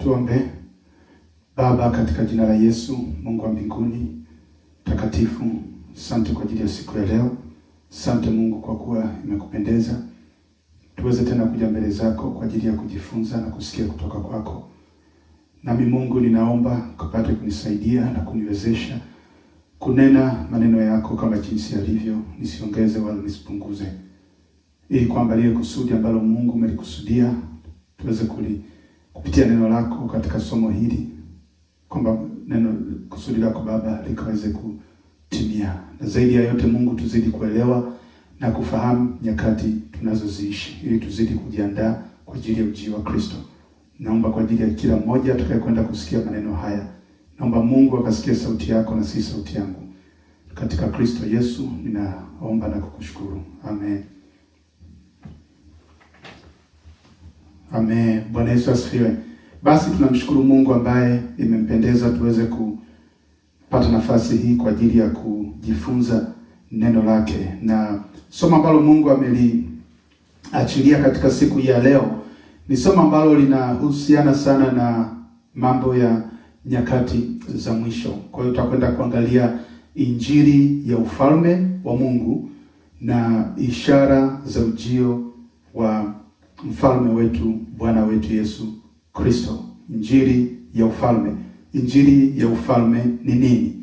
Tuombe. Baba, katika jina la Yesu, Mungu wa mbinguni takatifu, asante kwa ajili ya siku ya leo. Asante Mungu kwa kuwa imekupendeza tuweze tena kuja mbele zako kwa ajili ya kujifunza na kusikia kutoka kwako. Nami Mungu ninaomba kupate kunisaidia na kuniwezesha kunena maneno yako kama jinsi yalivyo, nisiongeze wala nisipunguze, ili kwamba lile kusudi ambalo Mungu umelikusudia tuweze kupitia neno lako katika somo hili, kwamba kusudi lako Baba likaweze kutimia. Na zaidi ya yote Mungu, tuzidi kuelewa na kufahamu nyakati tunazoziishi, ili tuzidi kujiandaa kwa ajili ya ujio wa Kristo. Naomba kwa ajili ya kila mmoja atakayekwenda kusikia maneno haya, naomba Mungu akasikie sauti yako na si sauti yangu. Katika Kristo Yesu ninaomba na kukushukuru. Amen. Amen. Bwana Yesu asifiwe. Basi tunamshukuru Mungu ambaye imempendeza tuweze kupata nafasi hii kwa ajili ya kujifunza neno lake. Na somo ambalo Mungu ameliachilia katika siku hii ya leo ni somo ambalo linahusiana sana na mambo ya nyakati za mwisho. Kwa hiyo tutakwenda kuangalia injili ya ufalme wa Mungu na ishara za ujio wa mfalme wetu, Bwana wetu Yesu Kristo. Injili ya ufalme. Injili ya ufalme ni nini?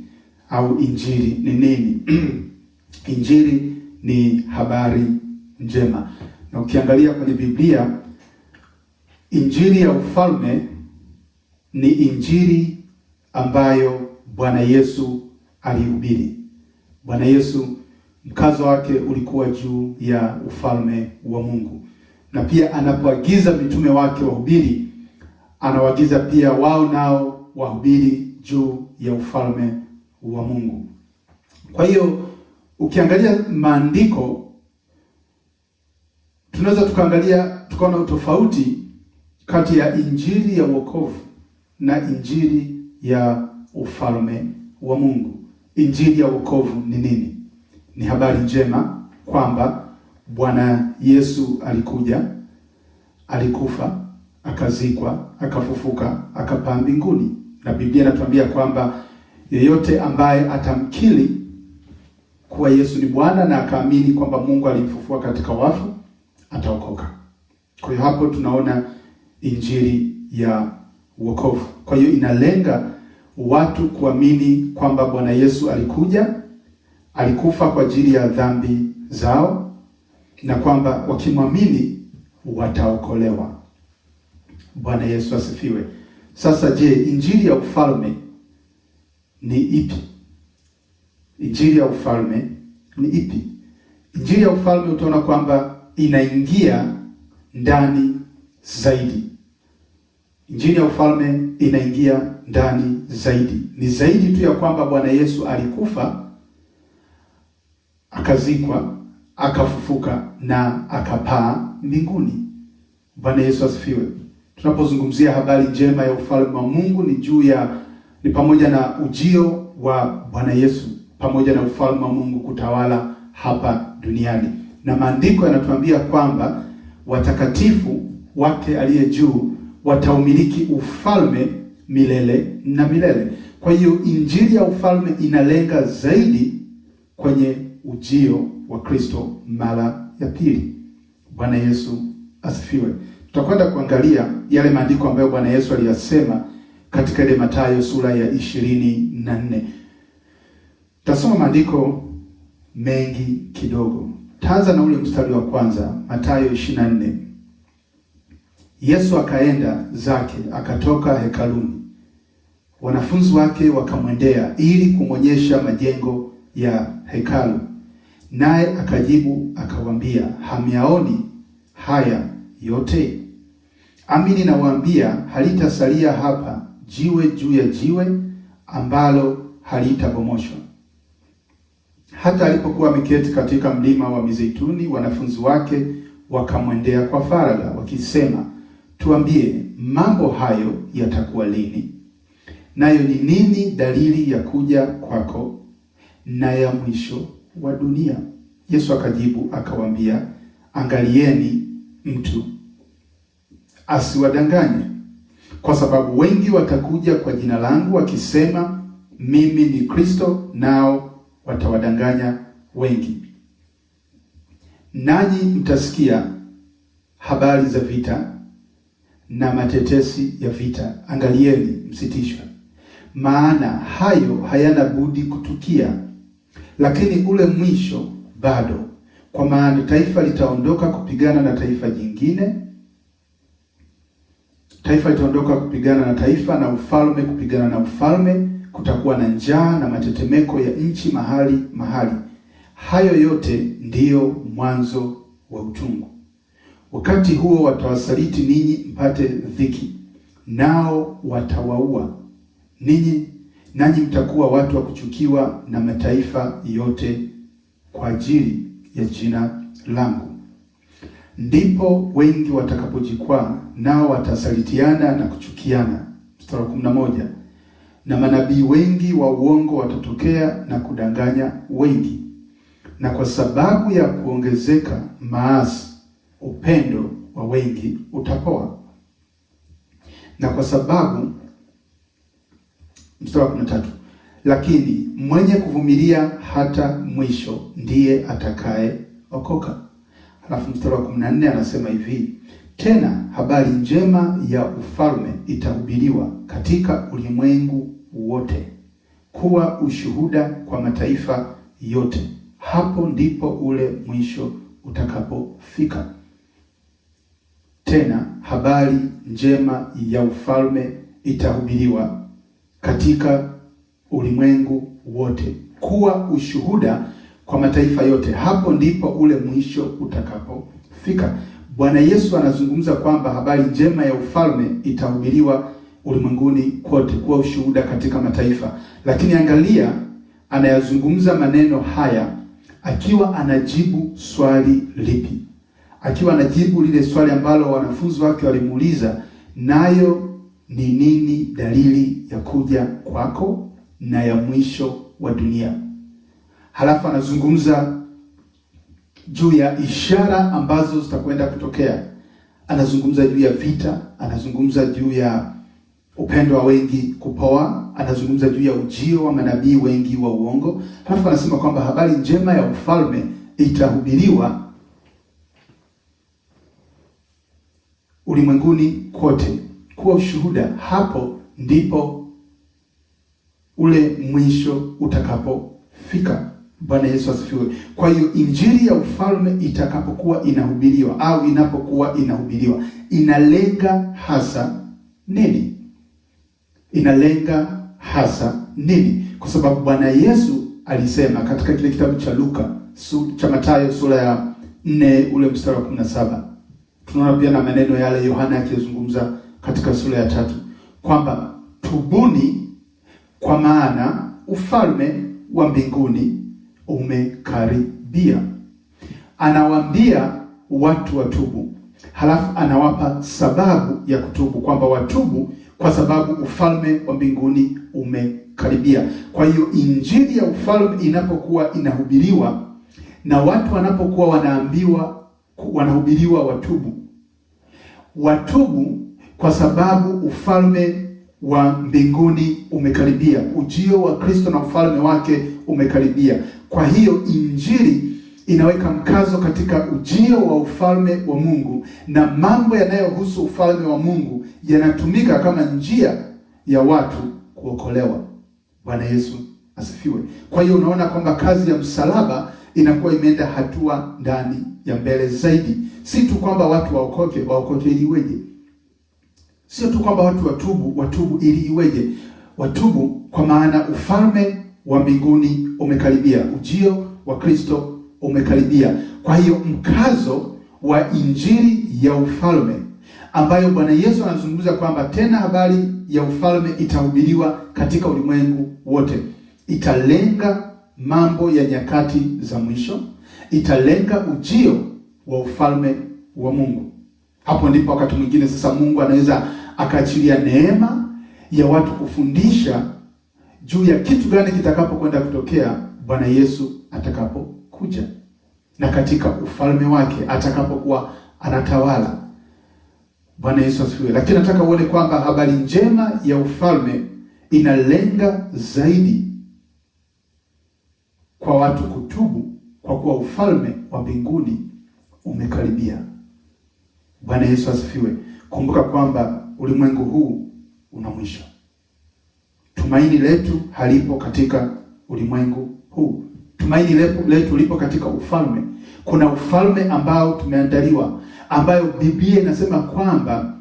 Au injili ni nini? Injili ni habari njema. Na ukiangalia kwenye Biblia, injili ya ufalme ni injili ambayo Bwana Yesu alihubiri. Bwana Yesu mkazo wake ulikuwa juu ya ufalme wa Mungu. Na pia anapoagiza mitume wake wahubiri, anawaagiza pia wao nao wahubiri juu ya ufalme wa Mungu. Kwa hiyo ukiangalia maandiko, tunaweza tukaona utofauti kati ya injili ya wokovu na injili ya ufalme wa Mungu. Injili ya wokovu ni nini? Ni habari njema kwamba Bwana Yesu alikuja, alikufa, akazikwa, akafufuka, akapaa mbinguni. Na Biblia inatuambia kwamba yeyote ambaye atamkiri kuwa Yesu ni Bwana na akaamini kwamba Mungu alimfufua katika wafu ataokoka. Kwa hiyo hapo tunaona injili ya wokovu. Kwa hiyo inalenga watu kuamini kwamba Bwana Yesu alikuja, alikufa kwa ajili ya dhambi zao, na kwamba wakimwamini wataokolewa. Bwana Yesu asifiwe. Sasa je, injili ya ufalme ni ipi? Injili ya ufalme ni ipi? Injili ya ufalme utaona kwamba inaingia ndani zaidi. Injili ya ufalme inaingia ndani zaidi. Ni zaidi tu ya kwamba Bwana Yesu alikufa, akazikwa, akafufuka na akapaa mbinguni. Bwana Yesu asifiwe. Tunapozungumzia habari njema ya ufalme wa Mungu ni pamoja na ujio wa Bwana Yesu, pamoja na ufalme wa Mungu kutawala hapa duniani. Na maandiko yanatuambia kwamba watakatifu wake aliye juu wataumiliki ufalme milele na milele. Kwa hiyo injili ya ufalme inalenga zaidi kwenye ujio wa Kristo mara ya pili. Bwana Yesu asifiwe. Tutakwenda kuangalia yale maandiko ambayo Bwana Yesu aliyasema katika ile Mathayo sura ya 24. Tasoma maandiko mengi kidogo. Taanza na ule mstari wa kwanza, Mathayo 24. Yesu akaenda zake, akatoka hekaluni. Wanafunzi wake wakamwendea ili kumwonyesha majengo ya hekalu. Naye akajibu akawaambia, hamyaoni haya yote? Amini nawaambia, halitasalia hapa jiwe juu ya jiwe ambalo halitabomoshwa. Hata alipokuwa ameketi katika mlima wa Mizeituni, wanafunzi wake wakamwendea kwa faragha wakisema, tuambie, mambo hayo yatakuwa lini? Nayo ni nini dalili ya kuja kwako na ya mwisho wa dunia? Yesu akajibu akawaambia, angalieni mtu asiwadanganye, kwa sababu wengi watakuja kwa jina langu wakisema mimi ni Kristo, nao watawadanganya wengi. Nanyi mtasikia habari za vita na matetesi ya vita. Angalieni, msitishwe, maana hayo hayana budi kutukia, lakini ule mwisho bado. Kwa maana taifa litaondoka kupigana na taifa jingine, taifa litaondoka kupigana na taifa, na ufalme kupigana na ufalme. Kutakuwa na njaa na matetemeko ya nchi mahali mahali. Hayo yote ndiyo mwanzo wa utungu. Wakati huo watawasaliti ninyi mpate dhiki, nao watawaua ninyi, nanyi mtakuwa watu wa kuchukiwa na mataifa yote kwa ajili ya jina langu. Ndipo wengi watakapojikwaa, nao watasalitiana na kuchukiana. Mstari wa 11, na manabii wengi wa uongo watatokea na kudanganya wengi. Na kwa sababu ya kuongezeka maasi, upendo wa wengi utapoa. Na kwa sababu, mstari wa 13, lakini mwenye kuvumilia hata mwisho ndiye atakaye okoka. Halafu mstari wa 14 anasema hivi, tena habari njema ya ufalme itahubiriwa katika ulimwengu wote, kuwa ushuhuda kwa mataifa yote. Hapo ndipo ule mwisho utakapofika. Tena habari njema ya ufalme itahubiriwa katika ulimwengu wote, kuwa ushuhuda kwa mataifa yote. Hapo ndipo ule mwisho utakapofika. Bwana Yesu anazungumza kwamba habari njema ya ufalme itahubiriwa ulimwenguni kote, kuwa ushuhuda katika mataifa. Lakini angalia, anayazungumza maneno haya akiwa anajibu swali lipi? Akiwa anajibu lile swali ambalo wanafunzi wake walimuuliza, nayo ni nini dalili ya kuja kwako na ya mwisho wa dunia? Halafu anazungumza juu ya ishara ambazo zitakwenda kutokea. Anazungumza juu ya vita, anazungumza juu ya upendo wa wengi kupoa, anazungumza juu ya ujio wa manabii wengi wa uongo. Halafu anasema kwamba habari njema ya ufalme itahubiriwa ulimwenguni kote, kuwa ushuhuda. Hapo ndipo ule mwisho utakapofika. Bwana Yesu asifiwe. Kwa hiyo injili ya ufalme itakapokuwa inahubiriwa au inapokuwa inahubiriwa, inalenga hasa nini? Inalenga hasa nini? Kwa sababu Bwana Yesu alisema katika kile kitabu cha cha Mathayo sura ya 4 ule mstari wa 17. Tunaona pia na maneno yale Yohana akizungumza katika sura ya 3 kwamba tubuni, kwa maana ufalme wa mbinguni umekaribia. Anawaambia watu watubu, halafu anawapa sababu ya kutubu, kwamba watubu kwa sababu ufalme wa mbinguni umekaribia. Kwa hiyo injili ya ufalme inapokuwa inahubiriwa na watu wanapokuwa wanahubiriwa watubu kwa sababu ufalme wa mbinguni umekaribia. Ujio wa Kristo na ufalme wake umekaribia. Kwa hiyo injili inaweka mkazo katika ujio wa ufalme wa Mungu, na mambo yanayohusu ufalme wa Mungu yanatumika kama njia ya watu kuokolewa. Bwana Yesu asifiwe. Kwa hiyo unaona kwamba kazi ya msalaba inakuwa imeenda hatua ndani ya mbele zaidi. Si tu kwamba watu waokoke ili iweje? Sio tu kwamba watu watubu ili iweje? Watubu kwa maana ufalme wa mbinguni umekaribia. Ujio wa Kristo umekaribia. Kwa hiyo mkazo wa injili ya ufalme ambayo Bwana Yesu anazungumza kwamba tena habari ya ufalme itahubiriwa katika ulimwengu wote, italenga mambo ya nyakati za mwisho, italenga ujio wa ufalme wa Mungu. Hapo ndipo wakati mwingine sasa Mungu anaweza akaachilia neema ya watu kufundisha juu ya kitu gani kitakapokwenda kutokea Bwana Yesu atakapokuja, na katika ufalme wake atakapokuwa anatawala. Bwana Yesu asifiwe. Lakini nataka uone kwamba habari njema ya ufalme inalenga zaidi kwa watu kutubu, kwa kuwa ufalme wa mbinguni umekaribia. Bwana Yesu asifiwe. Kumbuka kwamba ulimwengu huu una mwisho. Tumaini letu halipo katika ulimwengu huu. Tumaini letu lipo katika ufalme. Kuna ufalme ambao tumeandaliwa, ambayo Biblia inasema kwamba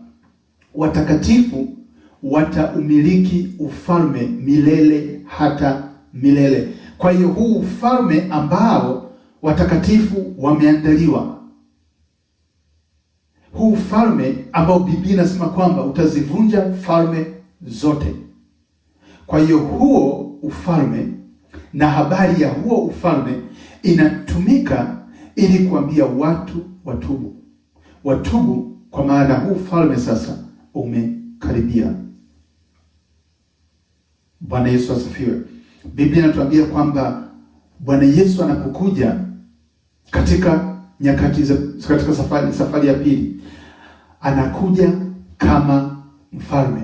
watakatifu wataumiliki ufalme milele hata milele. Kwa hiyo huu ufalme ambao watakatifu wameandaliwa, huu ufalme ambao Biblia inasema kwamba utazivunja falme zote. Kwa hiyo huo ufalme na habari ya huo ufalme inatumika ili kuambia watu watubu. Watubu kwa maana huu ufalme sasa umekaribia. Bwana Yesu asifiwe. Biblia inatuambia kwamba Bwana Yesu anapokuja katika katika safari ya pili, anakuja kama mfalme.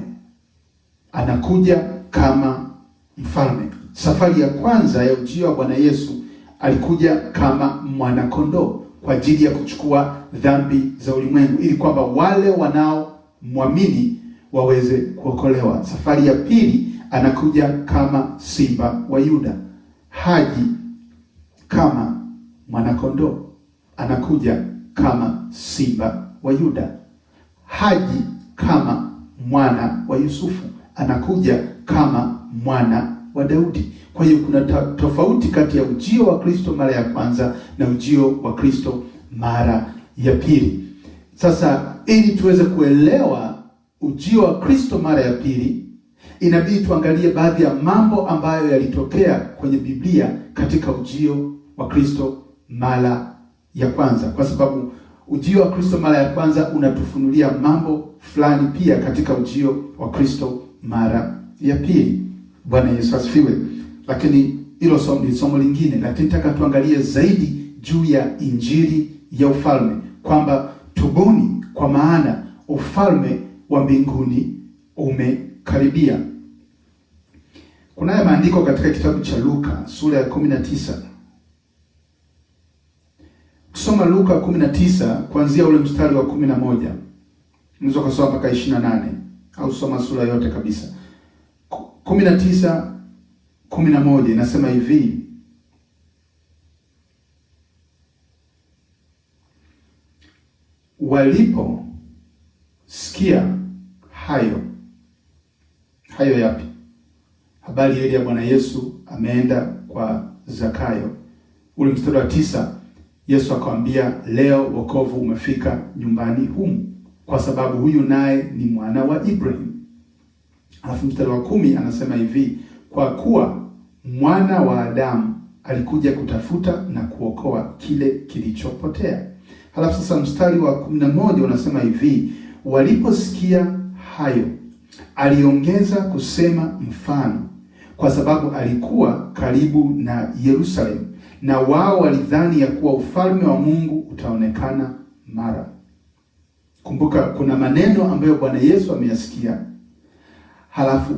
Anakuja kama mfalme. Safari ya kwanza ya ujio wa Bwana Yesu alikuja kama mwana-kondoo kwa ajili ya kuchukua dhambi za ulimwengu, ili kwamba wale wanaomwamini waweze kuokolewa. Safari ya pili anakuja kama simba wa Yuda. Haji kama mwana-kondoo, anakuja kama simba wa Yuda. Haji kama mwana wa Yusufu, anakuja kama mwana wa Daudi. Kwa hiyo kuna tofauti kati ya ujio wa Kristo mara ya kwanza na ujio wa Kristo mara ya pili. Sasa ili tuweze kuelewa ujio wa Kristo mara ya pili, inabidi tuangalie baadhi ya mambo ambayo yalitokea kwenye Biblia katika ujio wa Kristo mara ya kwanza, kwa sababu ujio wa Kristo mara ya kwanza unatufunulia mambo fulani pia katika ujio wa Kristo mara ya pili. Bwana Yesu asifiwe. Lakini hilo ni somo lingine, lakini nataka tuangalie zaidi juu ya injili ya ufalme, kwamba tubuni kwa maana ufalme wa mbinguni umekaribia. Kunayo maandiko katika kitabu cha Luka sura ya 19. Kusoma Luka 19 kuanzia ule mstari wa 11. Unaweza kusoma mpaka 28 au soma sura yote kabisa. 19:11 inasema hivi: waliposikia hayo yapi? Habari ile ya Bwana Yesu ameenda kwa Zakayo. Ule mstari wa 9, Yesu akamwambia, leo wokovu umefika nyumbani humu, kwa sababu huyu naye ni mwana wa Ibrahim. Alafu mstari wa 10 anasema hivi: kwa kuwa mwana wa Adamu alikuja kutafuta na kuokoa kile kilichopotea. Halafu sasa mstari wa 11 unasema hivi: waliposikia hayo aliongeza kusema mfano, kwa sababu alikuwa karibu na Yerusalemu, na wao walidhani ya kuwa ufalme wa Mungu utaonekana mara. Kumbuka kuna maneno ambayo Bwana Yesu ameyasikia, halafu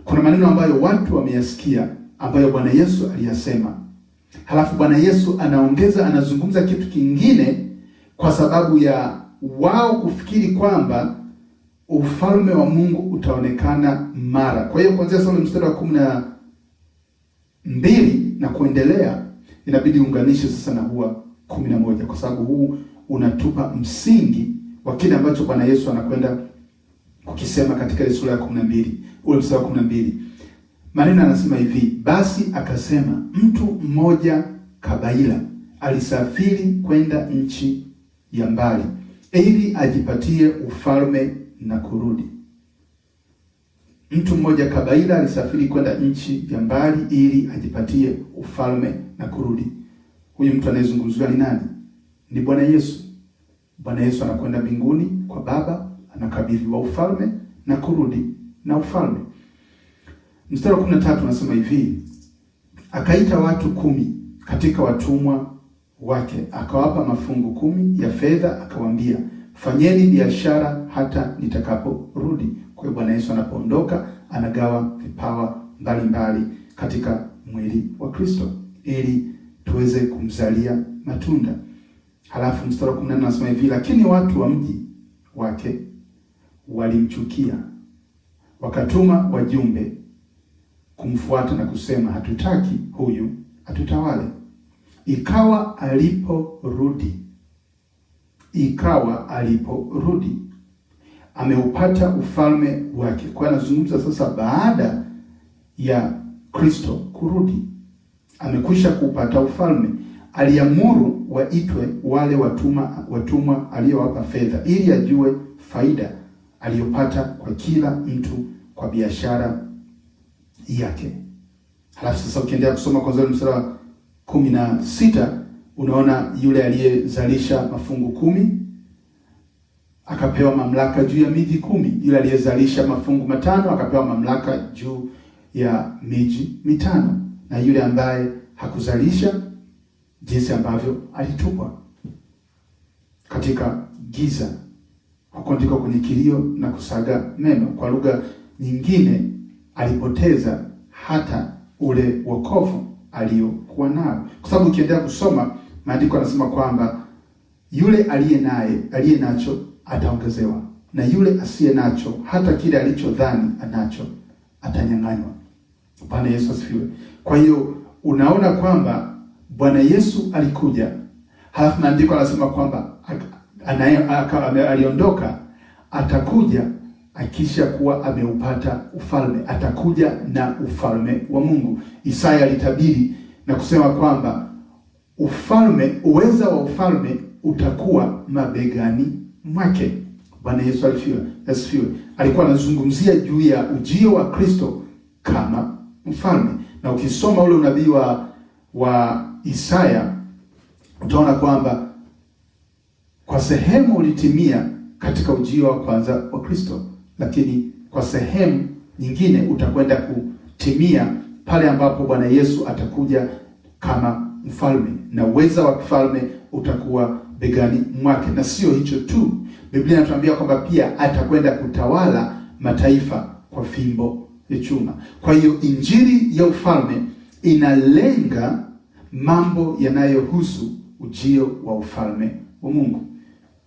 kuna maneno ambayo watu wameyasikia ambayo Bwana Yesu aliyasema. Halafu Bwana Yesu anazungumza kitu kingine kwa sababu ya wao kufikiri kwamba ufalme wa Mungu utaonekana mara. Kwa hiyo kuanzia sasa mstari wa 12 na kuendelea inabidi unganishe sasa na huwa 11, kwa sababu huu unatupa msingi wa kile ambacho Bwana Yesu anakwenda kukisema katika sura ya 12. Ule mstari wa 12. Maneno anasema hivi: basi akasema, mtu mmoja kabaila alisafiri kwenda nchi ya mbali ili ajipatie ufalme na kurudi. Mtu mmoja kabaila alisafiri kwenda nchi ya mbali ili ajipatie ufalme na kurudi. Huyu mtu anayezungumziwa ni nani? Ni Bwana Yesu. Bwana Yesu anakwenda mbinguni kwa Baba, anakabidhiwa ufalme na kurudi na ufalme. Mstari wa 13 unasema hivi: akaita watu 10 katika watumwa wake, akawapa mafungu 10 ya fedha, akawaambia, fanyeni biashara hata nitakaporudi. Kwa hiyo Bwana Yesu anapoondoka anagawa vipawa mbalimbali katika mwili wa Kristo ili tuweze kumzalia matunda. Halafu mstari wa 14 anasema hivi, lakini watu wa mji wake walimchukia, wakatuma wajumbe kumfuata na kusema, hatutaki huyu atutawale. Ikawa aliporudi ameupata ufalme wake. Kwa anazungumza sasa baada ya Kristo kurudi, amekwisha kupata ufalme. Aliamuru waitwe wale watumwa aliyowapa fedha, ili ajue faida aliyopata kwa kila mtu kwa biashara yake. Halafu sasa ukiendelea kusoma kwanza mstari wa 16 unaona yule aliyezalisha mafungu 10 akapewa mamlaka juu ya miji 10. Yule aliyezalisha mafungu 5 akapewa mamlaka juu ya miji 5. Na yule ambaye hakuzalisha, jinsi ambavyo alitupwa katika giza, huko ndiko kwenye kilio na kusaga meno. Kwa lugha nyingine, alipoteza hata ule wokovu aliyokuwa nao, kwa sababu ukiendelea kusoma maandiko yanasema kwamba yule aliye nacho ataongezewa, na yule asiye nacho hata kile alichodhani anacho atanyang'anywa. Bwana Yesu asifiwe. Kwa hiyo unaona kwamba Bwana Yesu alikuja, halafu maandiko yanasema kwamba aliondoka, atakuja akisha kuwa ameupata ufalme, atakuja na ufalme wa Mungu. Isaya alitabiri na kusema kwamba uweza wa ufalme utakuwa mabegani mwake. Bwana Yesu asifiwe. Alikuwa anazungumzia juu ya ujio wa Kristo kama mfalme. Na ukisoma ule unabii wa Isaya utaona kwamba kwa sehemu ulitimia katika ujio wa kwanza wa Kristo, lakini kwa sehemu nyingine utakwenda kutimia pale ambapo Bwana Yesu atakuja kama mfalme, na uweza wa kifalme utakuwa begani mwake. Na sio hicho tu, Biblia inatuambia kwamba pia atakwenda kutawala mataifa kwa fimbo ya chuma. Kwa hiyo injili ya ufalme inalenga mambo yanayohusu ujio wa ufalme wa Mungu.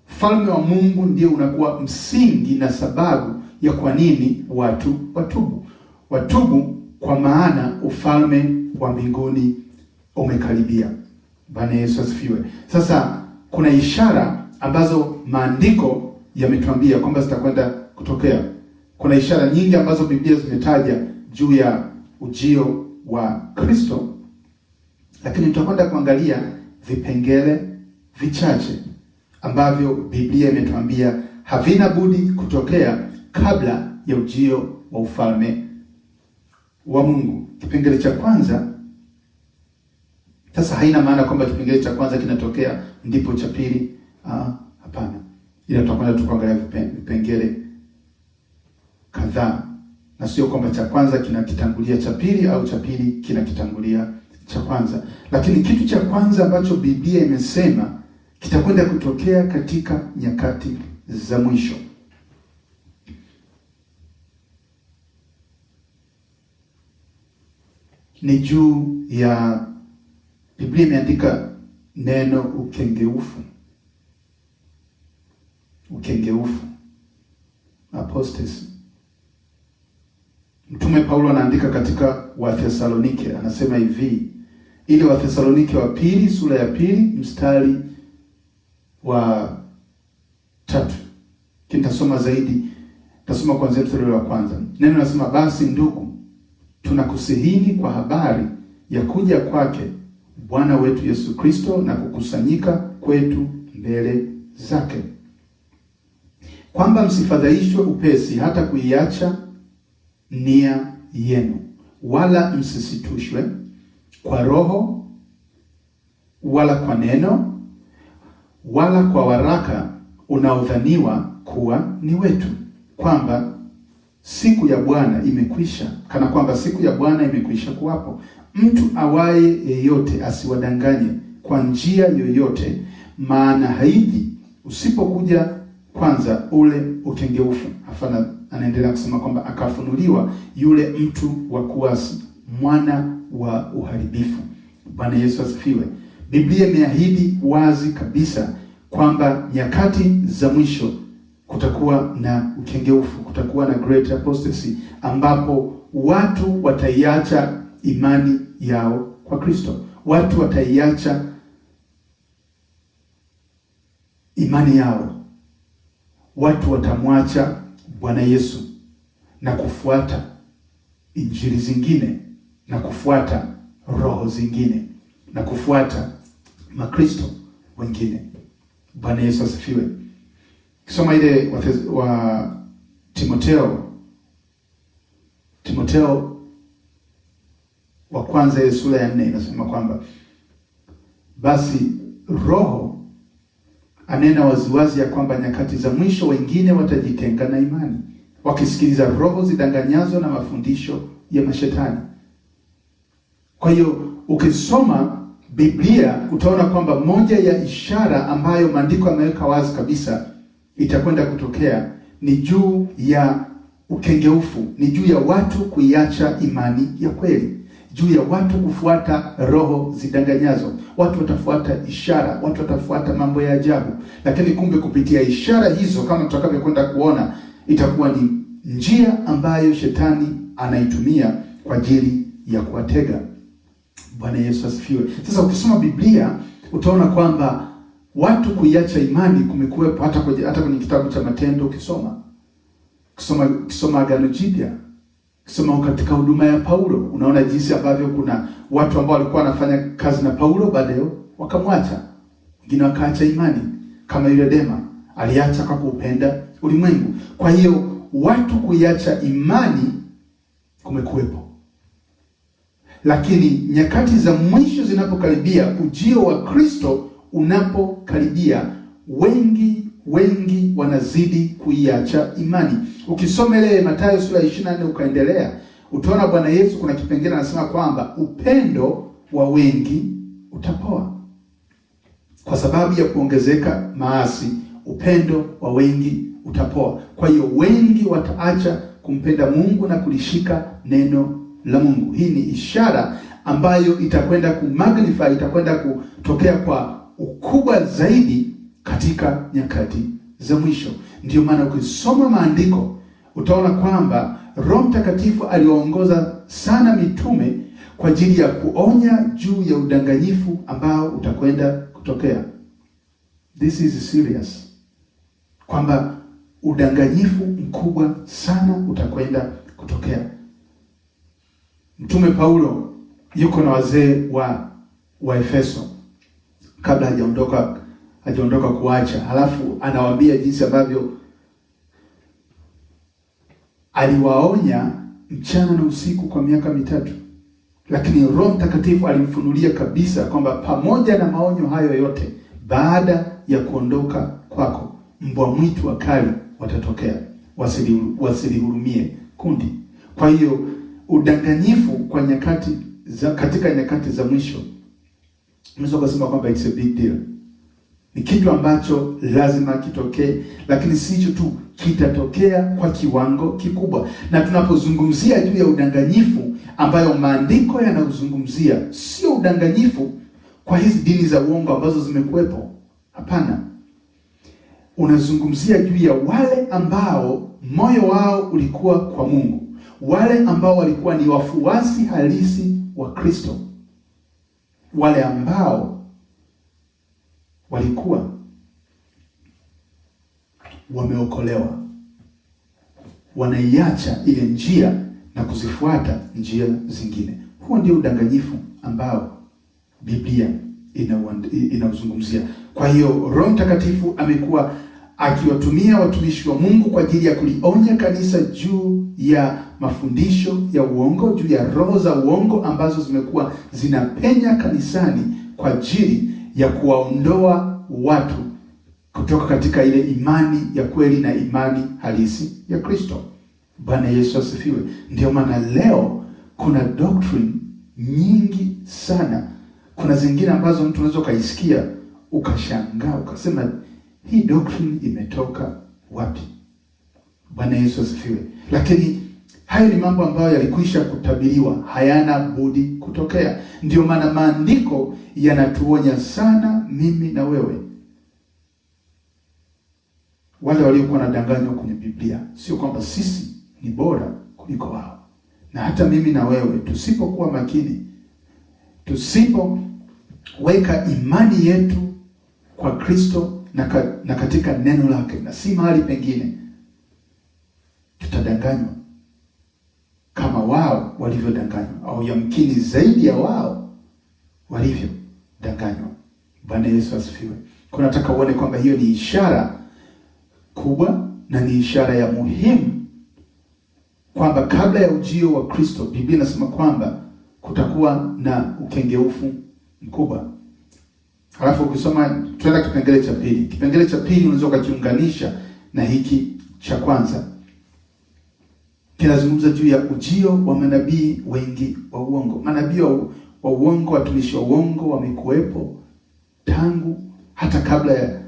Ufalme wa Mungu ndio unakuwa msingi na sababu ya kwa nini watu watubu, kwa maana ufalme wa mbinguni umekaribia. Bwana Yesu asifiwe. Sasa kuna ishara ambazo maandiko yametuambia kwamba zitakwenda kutokea. Kuna ishara nyingi ambazo Biblia zimetaja juu ya ujio wa Kristo, lakini tutakwenda kuangalia vipengele vichache ambavyo Biblia imetuambia havina budi kutokea kabla ya ujio wa ufalme wa Mungu. Kipengele cha kwanza, sasa haina maana kwamba kipengele cha kwanza kinatokea ndipo cha pili. Hapana. Ila tutakwenda kuangalia vipengele kadhaa, na sio kwamba cha kwanza kinakitangulia cha pili au cha pili kinakitangulia cha kwanza. Lakini kitu cha kwanza ambacho Biblia imesema kitakwenda kutokea katika nyakati za mwisho ni juu ya, Biblia imeandika neno ukengeufu, apostasy. Mtume Paulo anaandika katika Wathesalonike, anasema hivi, ili Wathesalonike wa pili sura ya 2 mstari wa 3. Kitasoma zaidi, tasoma kuanzia mstari wa kwanza. Neno linasema, basi ndugu, tunakusihini kwa habari ya kuja kwake Bwana wetu Yesu Kristo na kukusanyika kwetu mbele zake, kwamba msifadhaishwe upesi hata kuiacha nia yenu, wala msisitushwe kwa roho wala kwa neno wala kwa waraka unaodhaniwa kuwa ni wetu, kwamba siku ya Bwana imekwisha, kana kwamba siku ya Bwana imekwisha kuwapo. Mtu awaye yeyote asiwadanganye kwa njia yoyote, maana haiji usipokuja kwanza ule ukengeufu. Hafana anaendelea kusema kwamba akafunuliwa yule mtu wa kuasi, mwana wa uharibifu. Bwana Yesu asifiwe. Biblia imeahidi wazi kabisa kwamba nyakati za mwisho kutakuwa na ukengeufu, kutakuwa na great apostasy, ambapo watu wataiacha imani yao kwa Kristo. Watu wataiacha imani yao. Watu watamwacha Bwana Yesu na kufuata injili zingine, na kufuata roho zingine, na kufuata makristo wengine. Bwana Yesu asifiwe. Kisoma ile wa Timotheo wa kwanza ile sura ya 4 inasema kwamba basi Roho anena waziwazi ya kwamba nyakati za mwisho wengine watajitenga na imani, wakisikiliza roho zidanganyazo na mafundisho ya mashetani. Kwa hiyo ukisoma Biblia utaona kwamba moja ya ishara ambayo maandiko yameweka wazi kabisa itakwenda kutokea ni juu ya ukengeufu, ni juu ya watu kuiacha imani ya kweli, juu ya watu kufuata roho zidanganyazo. Watu watafuata ishara, watu watafuata mambo ya ajabu, lakini kumbe kupitia ishara hizo, kama tutakavyokwenda kuona, itakuwa ni njia ambayo shetani anaitumia kwa ajili ya kuwatega. Bwana Yesu asifiwe. Sasa ukisoma Biblia utaona kwamba watu kuiacha imani kumekuwepo hata kwenye kitabu cha Matendo. Ukisoma Agano Jipya, ukisoma katika huduma ya Paulo, unaona jinsi ambavyo kuna watu ambao walikuwa wanafanya kazi na Paulo, baadaye wakamwacha, wengine wakaacha imani, kama yule Dema aliacha kwa kupenda ulimwengu. Kwa hiyo watu kuiacha imani kumekuwepo. Lakini nyakati za mwisho zinapokaribia, ujio wa Kristo unapokaribia, wengi wanazidi kuiacha imani. Ukisoma ile Mathayo sura 24 ukaendelea, utaona Bwana Yesu kuna kipengele anasema kwamba upendo wa wengi utapoa. Kwa sababu ya kuongezeka maasi, upendo wa wengi utapoa. Kwa hiyo wengi wataacha kumpenda Mungu na kulishika neno la Mungu. Hii ni ishara ambayo itakwenda kumagnify, itakwenda kutokea kwa ukubwa zaidi katika nyakati za mwisho. Ndio maana ukisoma maandiko utaona kwamba Roho Mtakatifu aliwaongoza sana mitume kwa ajili ya kuonya juu ya udanganyifu ambao utakwenda kutokea. This is serious. Kwamba udanganyifu mkubwa sana utakwenda kutokea. Mtume Paulo yuko na wazee wa Efeso kabla hajaondoka kuacha. Halafu anawaambia jinsi ambavyo aliwaonya mchana na usiku kwa miaka 3. Lakini Roho Mtakatifu alimfunulia kabisa kwamba pamoja na maonyo hayo yote, baada ya kuondoka kwako, mbwa mwitu wakali watatokea, wasilihurumie kundi. Kwa hiyo udanganyifu katika nyakati za mwisho, unaweza kusema kwamba it's a big deal. Ni kitu ambacho lazima kitokee, lakini sicho tu, kitatokea kwa kiwango kikubwa. Na tunapozungumzia juu ya udanganyifu ambayo maandiko yanazungumzia, sio udanganyifu kwa hizi dini za uongo ambazo zimekuwepo. Hapana. Unazungumzia juu ya wale ambao moyo wao ulikuwa kwa Mungu, wale ambao walikuwa ni wafuasi halisi wa Kristo, wale ambao walikuwa wameokolewa, wanaiacha ile njia na kuzifuata njia zingine. Huo ndio udanganyifu ambao Biblia inauzungumzia. Kwa hiyo Roho Mtakatifu amekuwa akiwatumia watumishi wa Mungu kwa ajili ya kulionya kanisa juu ya mafundisho ya uongo, juu ya roho za uongo ambazo zimekuwa zinapenya kanisani kwa ajili ya kuwaondoa watu kutoka katika ile imani ya kweli na imani halisi ya Kristo. Bwana Yesu asifiwe. Ndio maana leo kuna doctrine nyingi sana. Kuna zingine ambazo mtu unaweza kaisikia ukashangaa, ukasema hii doctrine imetoka wapi? Bwana Yesu asifiwe. Lakini hayo ni mambo ambayo yalikwisha kutabiriwa, hayana budi kutokea. Ndio maana maandiko yanatuonya sana mimi na wewe. Wale waliokuwa wanadanganywa kwenye Biblia, sio kwamba sisi ni bora kuliko wao. Na hata mimi na wewe tusipokuwa makini, tusipoweka imani yetu kwa Kristo na katika neno lake na si mahali pengine, tutadanganywa kama wao walivyodanganywa, au yamkini zaidi ya wao walivyodanganywa. Bwana Yesu asifiwe. Kuna nataka uone kwamba hiyo ni ishara kubwa na ni ishara ya muhimu, kwamba kabla ya ujio wa Kristo, Biblia inasema kwamba kutakuwa na ukengeufu mkubwa. Halafu ukisoma, tuenda kipengele cha pili. Kipengele cha pili unaweza ukakiunganisha na hiki cha kwanza. Kinazungumza juu ya ujio wa manabii wengi wa uongo. Manabii wa uongo, watumishi wa uongo wamekuwepo tangu hata kabla ya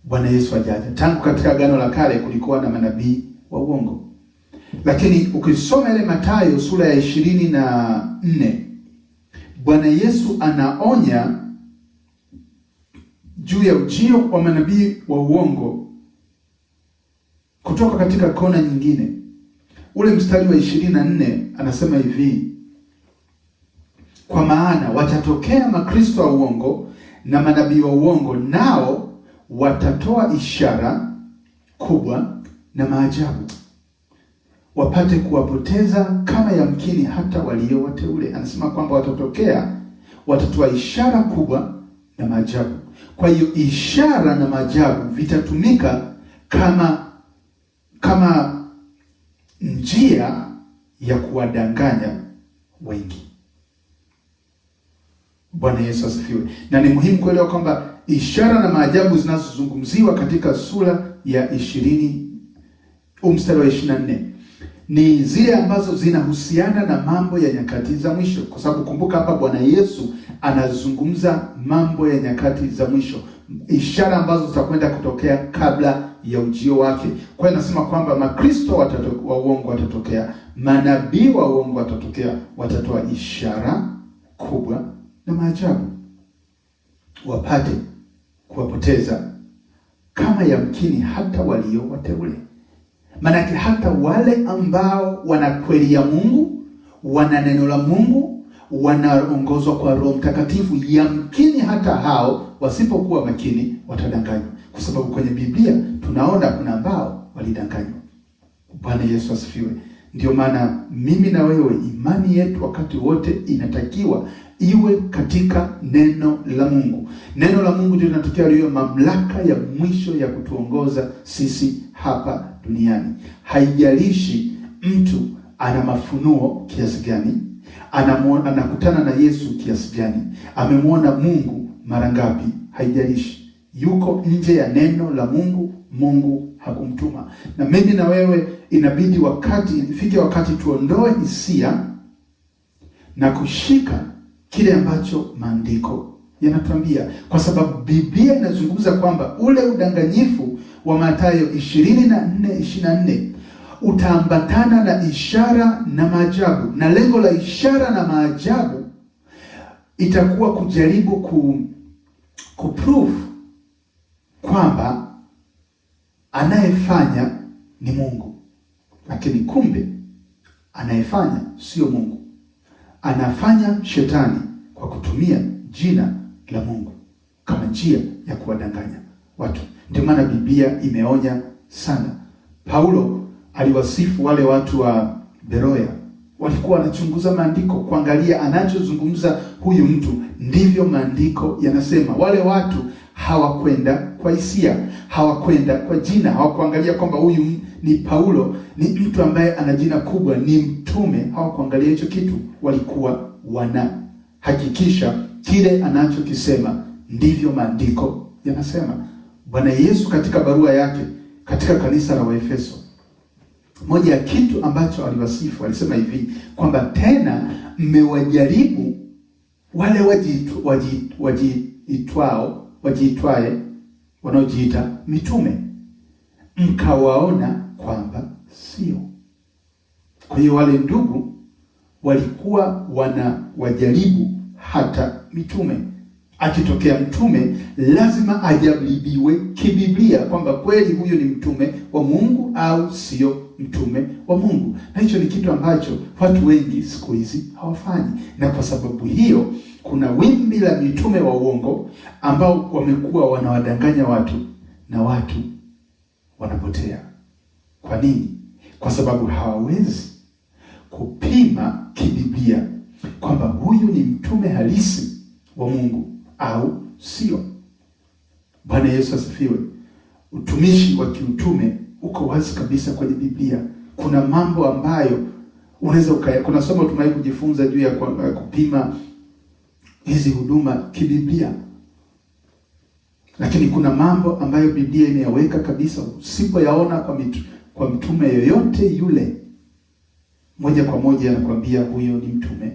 Bwana Yesu ajaje. Tangu katika Agano la Kale kulikuwa na manabii wa uongo. Lakini ukisoma ile Mathayo sura ya 24, Bwana Yesu anaonya juu ya ujio wa manabii wa uongo kutoka katika kona nyingine. Ule mstari wa 24 anasema hivi: kwa maana watatokea makristo wa uongo na manabii wa uongo, nao watatoa ishara kubwa na maajabu, wapate kuwapoteza kama yamkini hata walio wateule. Anasema kwamba watatoa ishara kubwa na maajabu. Kwa hiyo ishara na maajabu vitatumika kama njia ya kuwadanganya wengi. Bwana Yesu asifiwe. Na ni muhimu kuelewa kwamba ishara na maajabu zinazozungumziwa katika sura ya 20 mstari wa 24 ni zile ambazo zinahusiana na mambo ya nyakati za mwisho, kwa sababu kumbuka hapa Bwana Yesu anazungumza mambo ya nyakati za mwisho, ishara ambazo zitakwenda kutokea kabla ya ujio wake. Kwa hiyo nasema kwamba makristo wa uongo watatokea, manabii wa uongo watatokea, watatoa ishara kubwa na maajabu, wapate kuwapoteza kama yamkini hata walio wateule. Manake hata wale ambao wana kweli ya Mungu, wana neno la Mungu, wanaongozwa kwa Roho Mtakatifu, yamkini hata hao wasipokuwa makini watadanganywa, kwa sababu kwenye Biblia tunaona kuna ambao walidanganywa. Bwana Yesu asifiwe. Ndio maana mimi na wewe, imani yetu wakati wote inatakiwa iwe katika neno la Mungu. Neno la Mungu ndio linatakiwa liwe mamlaka ya mwisho ya kutuongoza sisi hapa duniani. Haijalishi mtu ana mafunuo kiasi gani, anakutana na Yesu kiasi gani, amemwona Mungu mara ngapi, haijalishi. Yuko nje ya neno la Mungu, Mungu hakumtuma. Na mimi na wewe inabidi ifike wakati tuondoe hisia na kushika kile ambacho maandiko yanatuambia, kwa sababu Biblia inazungumza kwamba ule udanganyifu wa Mathayo 24:24 utaambatana na ishara na maajabu, na lengo la ishara na maajabu itakuwa kujaribu kuprove kwamba anayefanya ni Mungu, lakini kumbe anayefanya sio Mungu. Anafanya shetani kwa kutumia jina la Mungu kama njia ya kuwadanganya watu. Ndio maana Biblia imeonya sana. Paulo aliwasifu wale watu wa Beroya, walikuwa wanachunguza maandiko kuangalia anachozungumza huyu mtu ndivyo maandiko yanasema. Wale watu hawakwenda kwa hisia, hawakwenda kwa jina, hawakuangalia kwamba huyu ni Paulo, ni mtu ambaye ana jina kubwa, ni mtume. Hawakuangalia hicho kitu, walikuwa wanahakikisha kile anachokisema ndivyo maandiko yanasema. Bwana Yesu katika barua yake katika kanisa la Waefeso, moja ya kitu ambacho aliwasifu, alisema hivi kwamba tena mmewajaribu wale wajiitwae wanaojiita mitume. mkawaona kwamba sio. Kwa hiyo wale ndugu walikuwa wajaribu hata mitume. Akitokea mtume lazima ajaribiwe kibiblia kwamba kweli huyo ni mtume wa Mungu au sio mtume wa Mungu. Na hicho ni kitu ambacho watu wengi siku hizi hawafanyi. Na kwa sababu hiyo kuna wimbi la mitume wa uongo ambao wamekuwa wanawadanganya watu na watu wanapotea. Kwa nini? Kwa sababu hawawezi kupima kibiblia kwamba huyu ni mtume halisi wa Mungu au sio. Bwana Yesu asifiwe. Utumishi wa kiutume uko wazi kabisa kwenye Biblia. Kuna mambo ambayo unaweza kuna somo tumewahi kujifunza juu ya kupima hizi huduma kibiblia. Lakini kuna mambo ambayo Biblia imeyaweka kabisa, usipoyaona kwa mtume yoyote yule, moja kwa moja anakuambia huyo ni mtume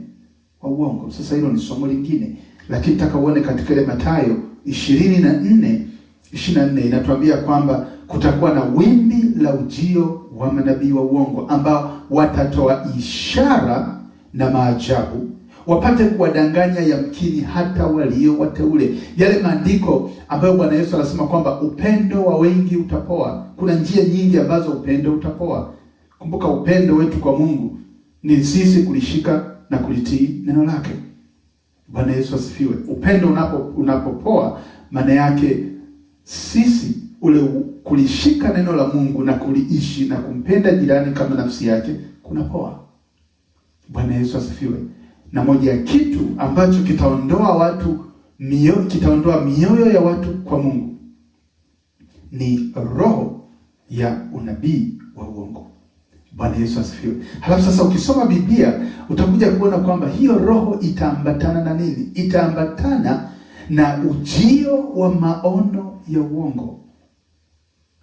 wa uongo. Sasa hilo ni somo lingine. Lakini nataka uone katika ile Mathayo 24 inatuambia kwamba kutakuwa na wimbi la ujio wa manabii wa uongo ambao watatoa ishara na maajabu wapate kuwadanganya yamkini hata walio wateule. Yale maandiko ambayo Bwana Yesu anasema kwamba upendo wa wengi utapoa. Kuna njia nyingi ambazo upendo utapoa. Kumbuka upendo wetu kwa Mungu ni sisi kulishika na kulitii neno lake. Bwana Yesu asifiwe. Upendo unapopoa, maana yake sisi ule kulishika neno la Mungu na kuliishi na kumpenda jirani kama nafsi yake kunapoa. Bwana Yesu asifiwe. Na moja ya kitu ambacho kitaondoa mioyo ya watu kwa Mungu ni roho ya unabii wa uongo. Bwana Yesu asifiwe. Halafu sasa ukisoma Biblia utakuja kuona kwamba hiyo roho itaambatana na nini? Itaambatana na ujio wa maono ya uongo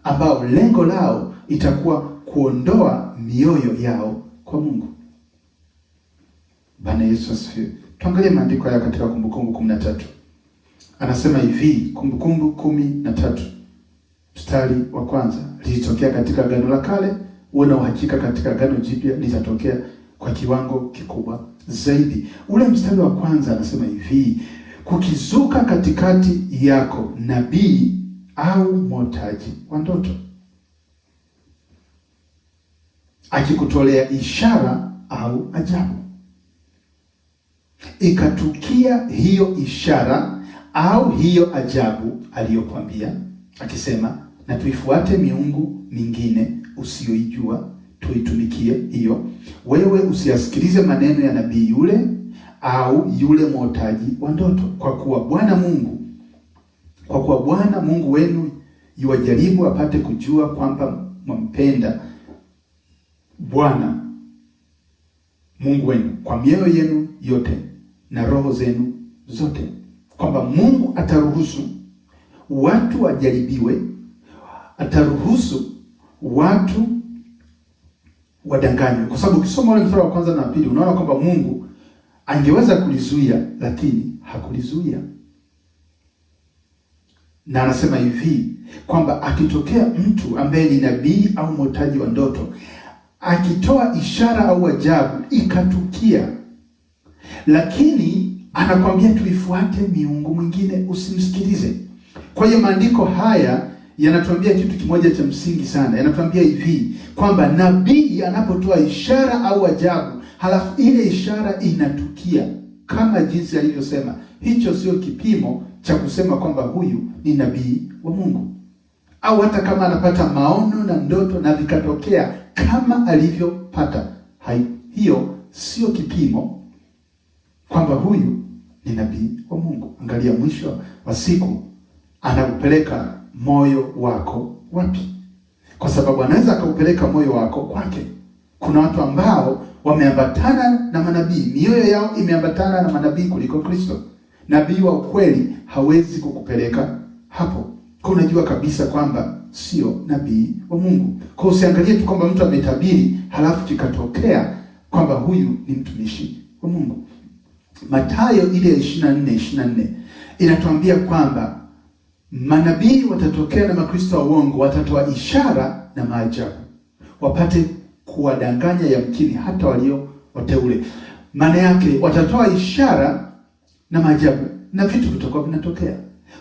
ambao lengo lao itakuwa kuondoa mioyo yao kwa Mungu. Bwana Yesu asifiwe. Tuangalie maandiko haya katika Kumbukumbu 13. Anasema hivi, Kumbukumbu 13 mstari wa kwanza, lilitokea katika Agano la Kale, una uhakika katika Agano Jipya litatokea kwa kiwango kikubwa zaidi. Ule mstari wa kwanza anasema hivi, kukizuka katikati yako nabii au mwotaji wa ndoto, akikutolea ishara au ajabu. Ikatukia hiyo ishara au hiyo ajabu aliyokwambia, akisema, na tuifuate miungu mingine usiyoijua, tuitumikie hiyo. Wewe usiyasikilize maneno ya nabii yule au yule mwotaji wa ndoto, kwa kuwa Bwana Mungu wenu yuwajaribu apate kujua kwamba mwampenda Bwana Mungu wenu kwa mioyo yenu yote na roho zenu zote. Kwamba Mungu ataruhusu watu wajaribiwe, ataruhusu watu wadanganywe. Kwa sababu ukisoma ule mstari wa kwanza na pili unaona kwamba Mungu angeweza kulizuia lakini hakulizuia. Na anasema hivi kwamba akitokea mtu ambaye ni nabii au mwotaji wa ndoto akitoa ishara au ajabu ikatukia, lakini anakwambia tuifuate miungu mwingine usimsikilize. Kwa hiyo maandiko haya yanatuambia kitu kimoja cha msingi sana. Yanatuambia hivi kwamba nabii anapotoa ishara au ajabu halafu ile ishara inatukia kama jinsi alivyosema, hicho sio kipimo cha kusema kwamba huyu ni nabii wa Mungu. Au hata kama anapata maono na ndoto na vikatokea kama alivyopata, hiyo sio kipimo kwamba huyu ni nabii wa Mungu. Angalia mwisho wa siku anakupeleka moyo wako wapi? Kwa sababu anaweza akaupeleka moyo wako kwake. Kuna watu ambao wameambatana na manabii, mioyo yao imeambatana na manabii kuliko Kristo. Nabii wa ukweli hawezi kukupeleka hapo. Kwa unajua kabisa kwamba sio nabii wa Mungu. Kwa usiangalie tu kwamba mtu ametabiri halafu kikatokea kwamba huyu ni mtumishi wa Mungu. Mathayo ile 24 inatuambia kwamba Manabii watatokea na makristo wa uongo, watatoa ishara na maajabu, wapate kuwadanganya yamkini hata walio wateule. Maana yake watatoa ishara na maajabu na vitu vitakuwa vinatokea.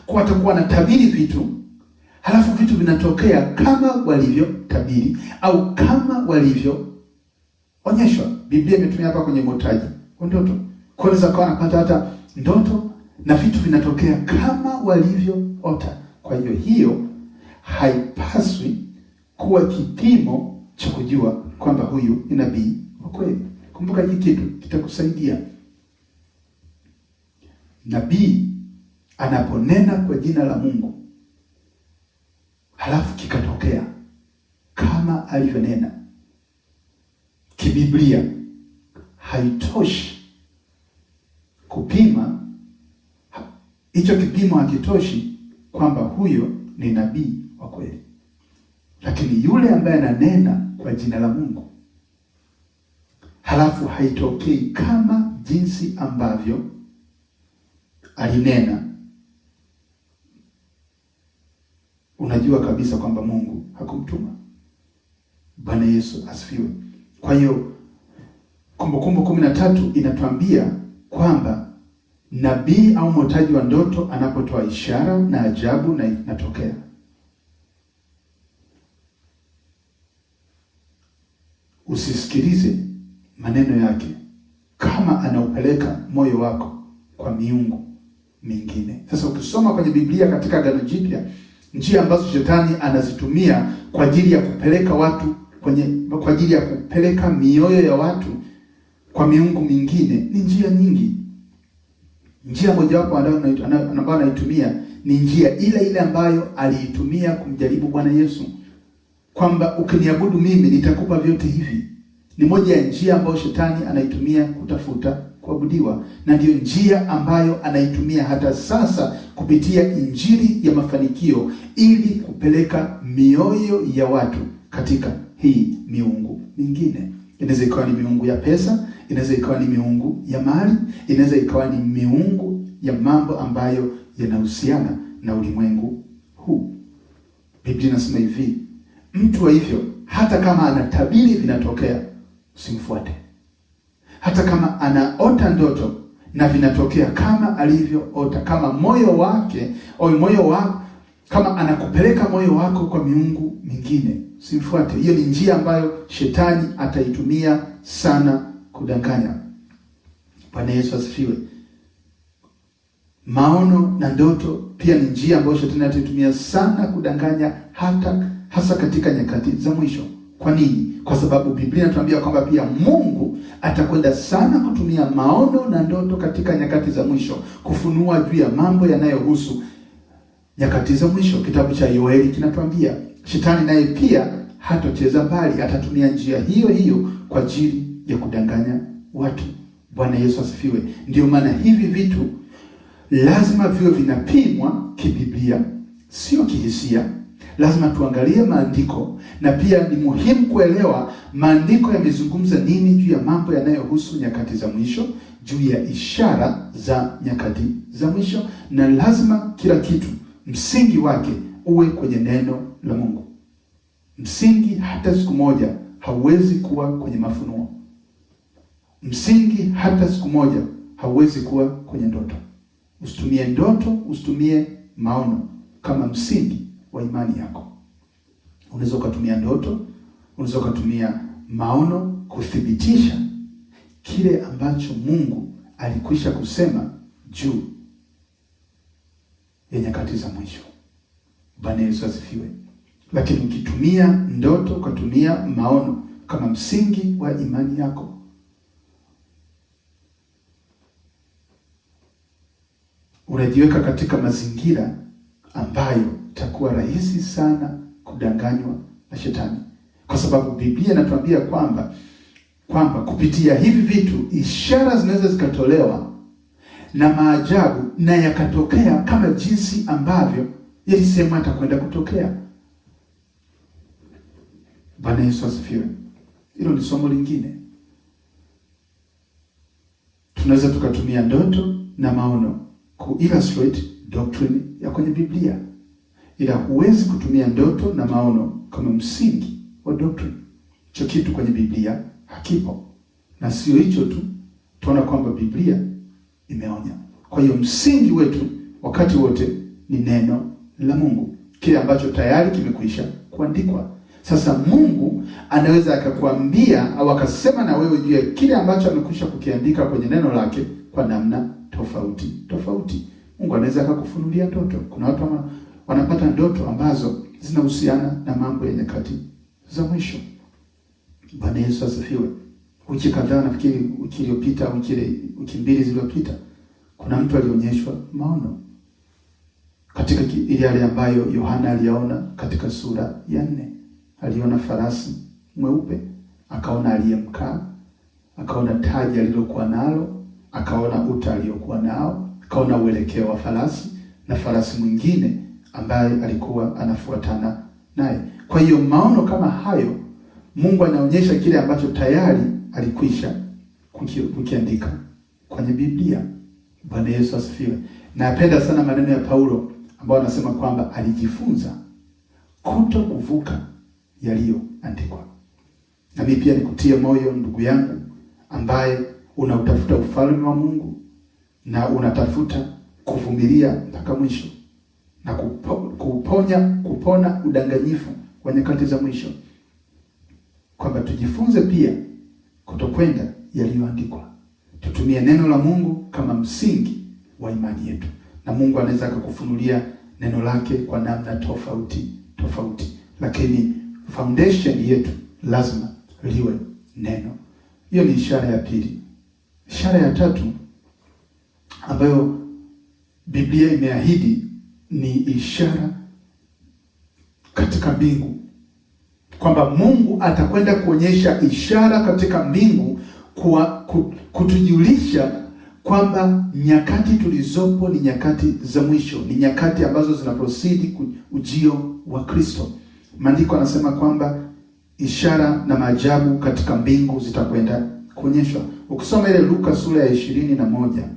Kwa watakuwa wanatabiri vitu, halafu vitu vinatokea kama walivyo tabiri au kama walivyo onyeshwa. Biblia imetumia hapa kwenye motaji kwa ndoto. Kwa hiyo kwa anapata hata ndoto na vitu vinatokea kama walivyoota. Kwa hiyo haipaswi kuwa kipimo cha kujua kwamba huyu ni nabii wa kweli. Kumbuka hiki kitu kitakusaidia. Nabii anaponena kwa jina la Mungu halafu kikatokea kama alivyonena kibiblia, haitoshi kupima. Hicho kipimo hakitoshi kwamba huyo ni nabii wa kweli. Lakini yule ambaye ananena kwa jina la Mungu halafu haitokei kama jinsi ambavyo alinena, unajua kabisa kwamba Mungu hakumtuma. Bwana Yesu asifiwe. Kwa hiyo Kumbukumbu 13 inatuambia kwamba nabii au mwotaji wa ndoto anapotoa ishara na ajabu na inatokea, usisikilize maneno yake kama anaupeleka moyo wako kwa miungu mingine. Sasa ukisoma kwenye Biblia katika Agano Jipya, njia ambazo shetani anazitumia kwa ajili ya kupeleka watu kwa ajili ya kupeleka mioyo ya watu kwa miungu mingine ni njia nyingi. Njia mojawapo ambayo anaitumia ni njia ile ambayo aliitumia kumjaribu Bwana Yesu, kwamba ukiniabudu mimi nitakupa vyote hivi. Ni moja ya njia ambayo shetani anaitumia kutafuta kuabudiwa, na ndiyo njia ambayo anaitumia hata sasa kupitia injili ya mafanikio ili kupeleka mioyo ya watu katika hii miungu mingine. Inaweza ikawa ni miungu ya pesa, inaweza ikawa ni miungu ya mali, inaweza ikawa ni miungu ya mambo ambayo yanahusiana na ulimwengu huu. Biblia inasema hivi, mtu wa hivyo hata kama anatabiri vinatokea, usimfuate. Hata kama anaota ndoto na vinatokea kama alivyoota, kama moyo wake kama anakupeleka moyo wako kwa miungu mingine, usimfuate. Hiyo ni njia ambayo shetani ataitumia sana kudanganya. Bwana Yesu asifiwe. Maono na ndoto pia ni njia ambayo shetani ataitumia sana kudanganya, hasa katika nyakati za mwisho. Kwa nini? Kwa sababu Biblia inatuambia kwamba pia Mungu atakwenda sana kutumia maono na ndoto katika nyakati za mwisho kufunua juu ya mambo yanayohusu nyakati za mwisho. Kitabu cha Yoeli kinatuambia shetani naye pia hatocheza mbali, atatumia njia hiyo kwa ajili ya kudanganya watu. Bwana Yesu asifiwe. Ndio maana hivi vitu lazima viwe vinapimwa kibiblia, sio kihisia. Lazima tuangalie maandiko, na pia ni muhimu kuelewa maandiko yamezungumza nini juu ya mambo yanayohusu nyakati za mwisho, juu ya ishara za nyakati za mwisho, na lazima kila kitu msingi wake uwe kwenye neno la Mungu. Msingi hata siku moja hauwezi kuwa kwenye mafunuo. Msingi hata siku moja hauwezi kuwa kwenye ndoto. Usitumie ndoto, usitumie maono kama msingi wa imani yako. Unaweza ukatumia ndoto, unaweza ukatumia maono kuthibitisha kile ambacho Mungu alikwisha kusema juu ya nyakati za mwisho. Bwana Yesu asifiwe. Lakini ukitumia ndoto, ukatumia maono kama msingi wa imani yako, unajiweka katika mazingira ambayo itakuwa rahisi sana kudanganywa na shetani. Kwa sababu Biblia inatuambia kwamba kupitia hivi vitu ishara zinaweza zikatolewa na maajabu na yakatokea kama jinsi ambavyo yalisema atakwenda kutokea. Bwana Yesu asifiwe. Hilo ni somo lingine. Tunaweza tukatumia ndoto na maono ku illustrate doctrine ya kwenye Biblia. ila huwezi kutumia ndoto na maono kama msingi wa doctrine. Hicho kitu kwenye Biblia hakipo, na sio hicho tu, tunaona kwamba Biblia imeonya. Kwa hiyo msingi wetu wakati wote ni neno la Mungu, kile ambacho tayari kimekwisha kuandikwa. Sasa Mungu anaweza akakwambia au akasema na wewe juu ya kile ambacho amekwisha kukiandika kwenye neno lake kwa namna tofauti tofauti. Mungu anaweza akakufunulia ndoto. Kuna watu wanapata ndoto ambazo zinahusiana na mambo ya nyakati za mwisho. Bwana Yesu asifiwe. Wiki kadhaa, nafikiri wiki iliyopita au wiki mbili zilizopita, kuna mtu alionyeshwa maono katika ile ambayo Yohana aliona katika sura ya 4. Aliona farasi mweupe, akaona aliyemkaa, akaona taji alilokuwa nalo, akaona uta aliyokuwa nao, akaona uelekeo wa farasi na farasi mwingine ambaye alikuwa anafuatana naye. Kwa hiyo maono kama hayo, Mungu anaonyesha kile ambacho tayari alikwisha kukiandika kwenye Biblia. Bwana Yesu asifiwe. Napenda sana maneno ya Paulo ambao anasema kwamba alijifunza kuto kuvuka yaliyoandikwa. Na mimi pia nikutie moyo ndugu yangu ambaye unautafuta ufalme wa Mungu na unatafuta kuvumilia mpaka mwisho na kupona udanganyifu wa nyakati za mwisho, kwamba tujifunze pia kutokwenda yaliyoandikwa. Tutumie neno la Mungu kama msingi wa imani yetu, na Mungu anaweza akakufunulia neno lake kwa namna tofauti tofauti, lakini foundation yetu lazima liwe neno. Hiyo ni ishara ya pili. Ishara ya tatu ambayo Biblia imeahidi ni ishara katika mbingu, kwamba Mungu atakwenda kuonyesha ishara katika mbingu kutujulisha kwamba nyakati tulizopo ni nyakati za mwisho, ni nyakati ambazo zinaprosidi ujio wa Kristo. Maandiko anasema kwamba ishara na maajabu katika mbingu zitakwenda kuonyeshwa. Ukisoma ile Luka sura ya 21,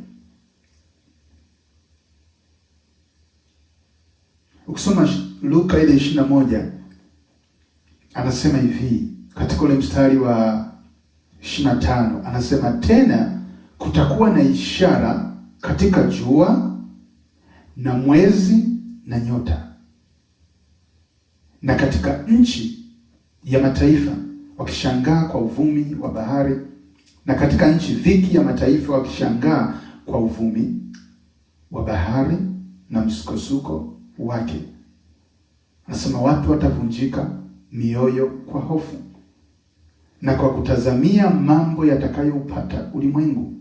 ukisoma Luka ile 21, anasema hivi katika ule mstari wa 25, anasema tena kutakuwa na ishara katika jua na mwezi na nyota, na katika nchi ya mataifa wakishangaa kwa uvumi wa bahari, na katika nchi dhiki ya mataifa wakishangaa kwa uvumi wa bahari na msukosuko wake. Anasema watu watavunjika mioyo kwa hofu na kwa kutazamia mambo yatakayoupata ulimwengu,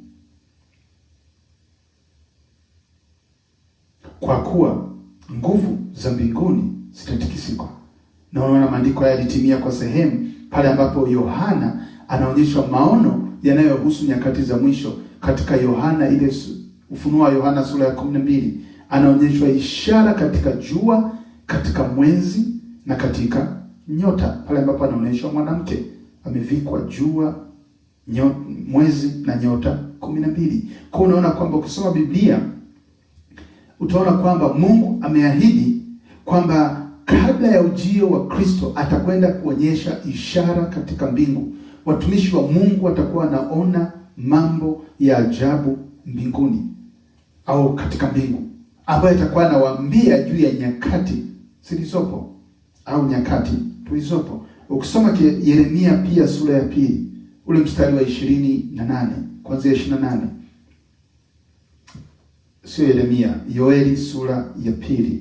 kwa kuwa nguvu za mbinguni zitatikisika. Na unaona maandiko haya yalitimia kwa sehemu pale ambapo Yohana anaonyeshwa maono yanayohusu nyakati za mwisho. Katika Yohana ile Ufunuo wa Yohana sura ya 12, anaonyeshwa ishara katika jua, katika mwezi na katika nyota, pale ambapo anaonyeshwa mwanamke amevikwa jua, mwezi na nyota 12. Kwa unaona kwamba ukisoma Biblia utaona kwamba Mungu ameahidi kwamba kabla ya ujio wa Kristo atakwenda kuonyesha ishara katika mbingu. Watumishi wa Mungu watakuwa wanaona mambo ya ajabu mbinguni au katika mbingu, ambayo atakuwa anawaambia juu ya nyakati zilizopo au nyakati tulizopo. Ukisoma Yeremia pia sura ya 2, ule mstari wa 28, kuanzia 28. Sio Yeremia, Yoeli sura ya 2.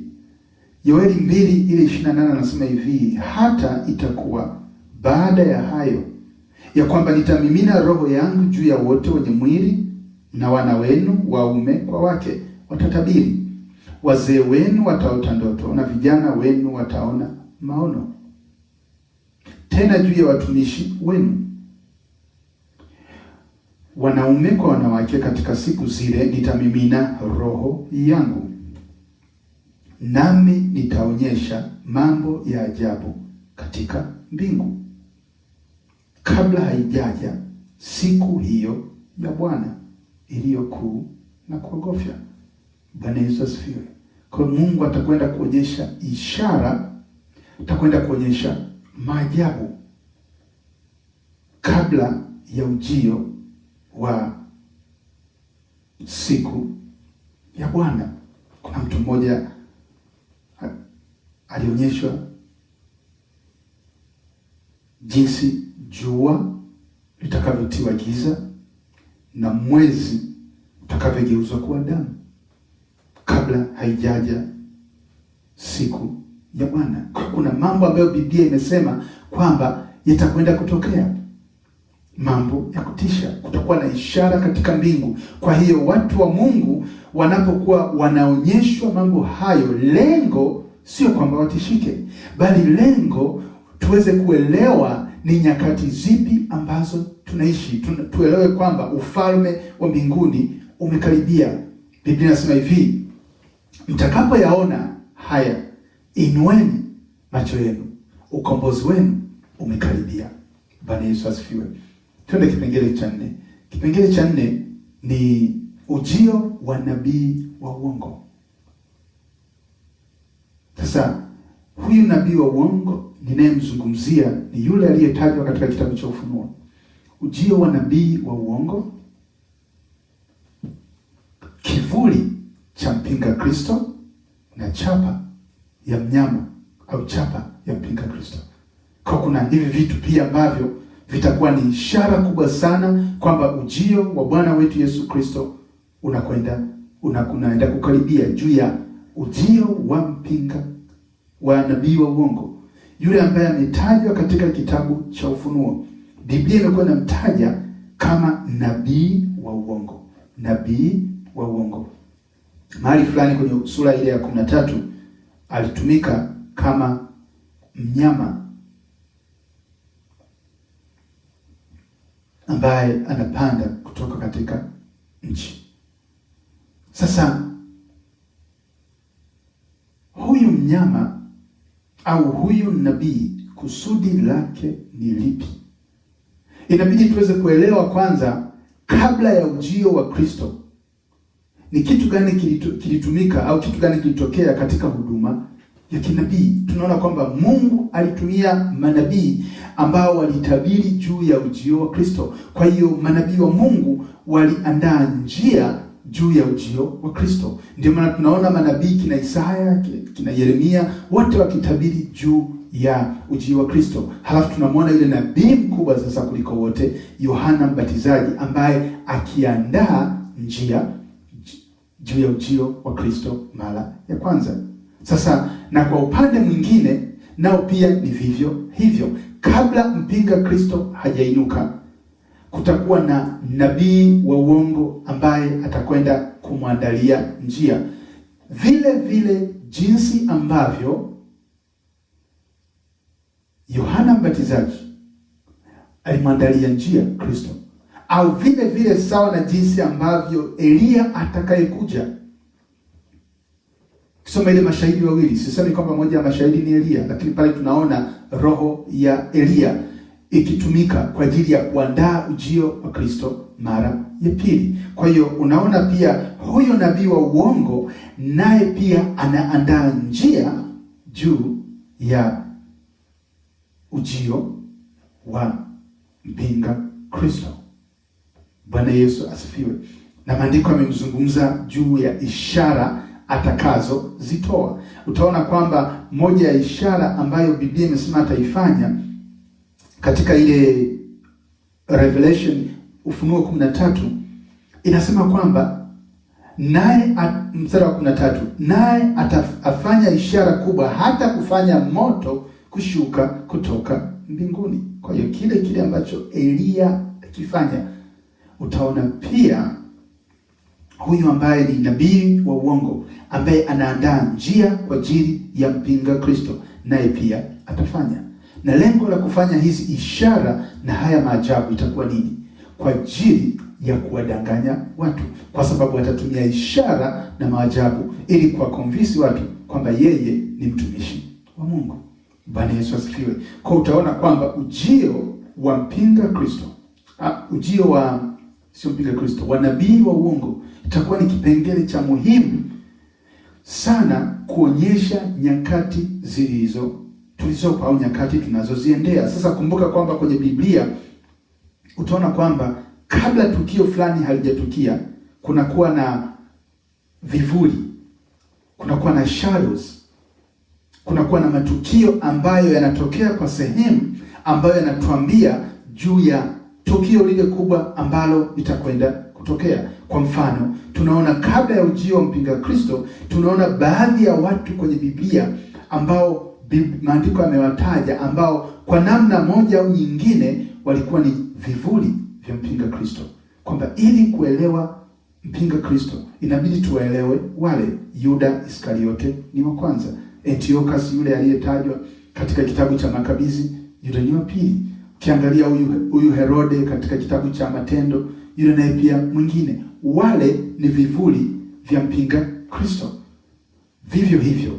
Yoeli 2 ile 28 anasema hivi, hata itakuwa baada ya hayo ya kwamba nitamimina roho yangu juu ya wote wenye mwili, na wana wenu waume kwa wake watatabiri, wazee wenu wataota ndoto, na vijana wenu wataona maono. Tena juu ya watumishi wenu wanaume kwa wanawake katika siku zile nitamimina roho yangu, nami nitaonyesha mambo ya ajabu katika mbingu, kabla haijaja siku hiyo ya Bwana iliyokuu na kuogofya. Bwana Yesu asifiwe. Kwa Mungu atakwenda kuonyesha ishara, atakwenda kuonyesha maajabu kabla ya ujio wa siku ya Bwana. Kuna mtu mmoja alionyeshwa jinsi jua litakavyotiwa giza na mwezi utakavyogeuzwa kuwa damu kabla haijaja siku ya Bwana. Kuna mambo ambayo Biblia imesema kwamba yatakwenda kutokea, mambo ya kutisha. Kutakuwa na ishara katika mbingu. Kwa hiyo watu wa Mungu wanapokuwa wanaonyeshwa mambo hayo, lengo sio kwamba watishike, bali lengo tuweze kuelewa ni nyakati zipi ambazo tunaishi. Tuelewe kwamba ufalme wa mbinguni umekaribia. Biblia inasema hivi, mtakapoyaona haya, inueni macho yenu, ukombozi wenu umekaribia. Bwana Yesu asifiwe. Twende kipengele cha 4. Kipengele cha 4 ni ujio wa nabii wa uongo. Sasa huyu nabii wa uongo ninayemzungumzia ni yule aliyetajwa katika kitabu cha Ufunuo. Ujio wa nabii wa uongo, kivuli cha mpinga Kristo na chapa ya mnyama au chapa ya mpinga Kristo. Kwa kuna hivi vitu pia ambavyo vitakuwa ni ishara kubwa sana kwamba ujio wa Bwana wetu Yesu Kristo unaenda kukaribia, juu ya ujio wa mpinga wa nabii wa uongo, yule ambaye ametajwa katika kitabu cha Ufunuo. Biblia imekuwa inamtaja kama nabii wa uongo, nabii wa uongo. Mahali fulani kwenye sura ile ya 13 alitumika kama mnyama ambaye anapanda kutoka katika nchi. Sasa huyu mnyama au huyu nabii, kusudi lake ni lipi? Inabidi tuweze kuelewa kwanza, kabla ya ujio wa Kristo ni kitu gani kilitumika au kitu gani kilitokea katika huduma ya kinabii. Tunaona kwamba Mungu alitumia manabii ambao walitabiri juu ya ujio wa Kristo. Kwa hiyo manabii wa Mungu waliandaa njia juu ya ujio wa Kristo. Ndio maana tunaona manabii kina Isaya, kina Yeremia, wote wakitabiri juu ya ujio wa Kristo. Halafu tunamwona yule nabii mkubwa sasa kuliko wote, Yohana Mbatizaji, ambaye akiandaa njia juu ya ujio wa Kristo mara ya kwanza. Sasa na kwa upande mwingine nao pia ni vivyo hivyo. Kabla mpinga Kristo hajainuka, kutakuwa na nabii wa uongo ambaye atakwenda kumwandalia njia. Vile vile jinsi ambavyo Yohana Mbatizaji alimwandalia njia Kristo, au vile vile sawa na jinsi ambavyo Elia atakayekuja. Kisoma ile mashahidi wawili, sisemi kwamba moja ya mashahidi ni Elia, lakini pale tunaona roho ya Elia ikitumika kwa ajili ya kuandaa ujio wa Kristo mara ya pili. Kwa hiyo unaona pia huyo nabii wa uongo naye pia anaandaa njia juu ya ujio wa mpinga Kristo. Bwana Yesu asifiwe. Na maandiko yamemzungumza juu ya ishara atakazo zitoa. Utaona kwamba moja ya ishara ambayo Biblia imesema ataifanya katika ile Revelation, Ufunuo 13, inasema kwamba naye, mstari wa 13, naye atafanya ishara kubwa, hata kufanya moto kushuka kutoka mbinguni. Kwa hiyo kile ambacho Elia akifanya, utaona pia huyu ambaye ni nabii wa uongo ambaye anaandaa njia kwa ajili ya mpinga Kristo, naye pia atafanya. Na lengo la kufanya hizi ishara na haya maajabu itakuwa nini? Kwa ajili ya kuwadanganya watu, kwa sababu atatumia ishara na maajabu ili kuwakonvinsi watu kwamba yeye ni mtumishi wa Mungu. Bwana Yesu asifiwe. Kwa utaona kwamba ujio wa mpinga Kristo, ujio wa sio mpinga Kristo, wa nabii wa uongo itakuwa ni kipengele cha muhimu sana kuonyesha nyakati tulizopo au nyakati tunazoziendea. Sasa kumbuka kwamba kwenye Biblia utaona kwamba kabla tukio fulani halijatukia kunakuwa na vivuli, kunakuwa na shadows, kunakuwa na matukio ambayo yanatokea kwa sehemu ambayo yanatuambia juu ya tukio lile kubwa ambalo litakwenda kutokea. Kwa mfano, tunaona kabla ya ujio wa mpinga Kristo, tunaona baadhi ya watu kwenye Biblia ambao maandiko yamewataja, ambao kwa namna moja au nyingine walikuwa ni vivuli vya mpinga Kristo. Kwamba ili kuelewa mpinga Kristo inabidi tuwaelewe wale. Yuda Iskariote ni wa kwanza. Antiochus yule aliyetajwa katika kitabu cha Makabizi, Yuda ni wa pili. Ukiangalia huyu Herode katika kitabu cha Matendo, yule naye pia mwingine. Wale ni vivuli vya mpinga Kristo. Vivyo hivyo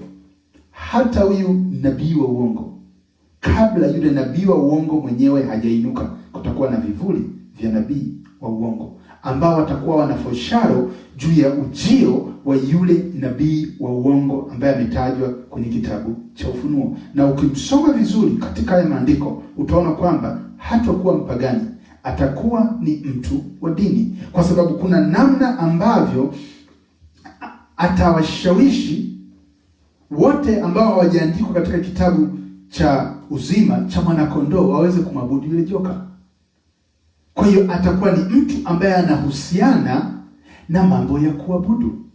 hata huyu nabii wa uongo, kabla yule nabii wa uongo mwenyewe hajainuka, kutakuwa na vivuli vya nabii wa uongo ambao watakuwa wanafosharo juu ya ujio wa yule nabii wa uongo ambaye ametajwa kwenye kitabu cha Ufunuo. Na ukimsoma vizuri katika haya maandiko utaona kwamba hatakuwa mpagani, atakuwa ni mtu wa dini, kwa sababu kuna namna ambavyo atawashawishi wote ambao hawajaandikwa katika kitabu cha uzima cha mwanakondoo waweze kumwabudu yule joka. Kwa hiyo atakuwa ni mtu ambaye anahusiana na mambo ya kuabudu.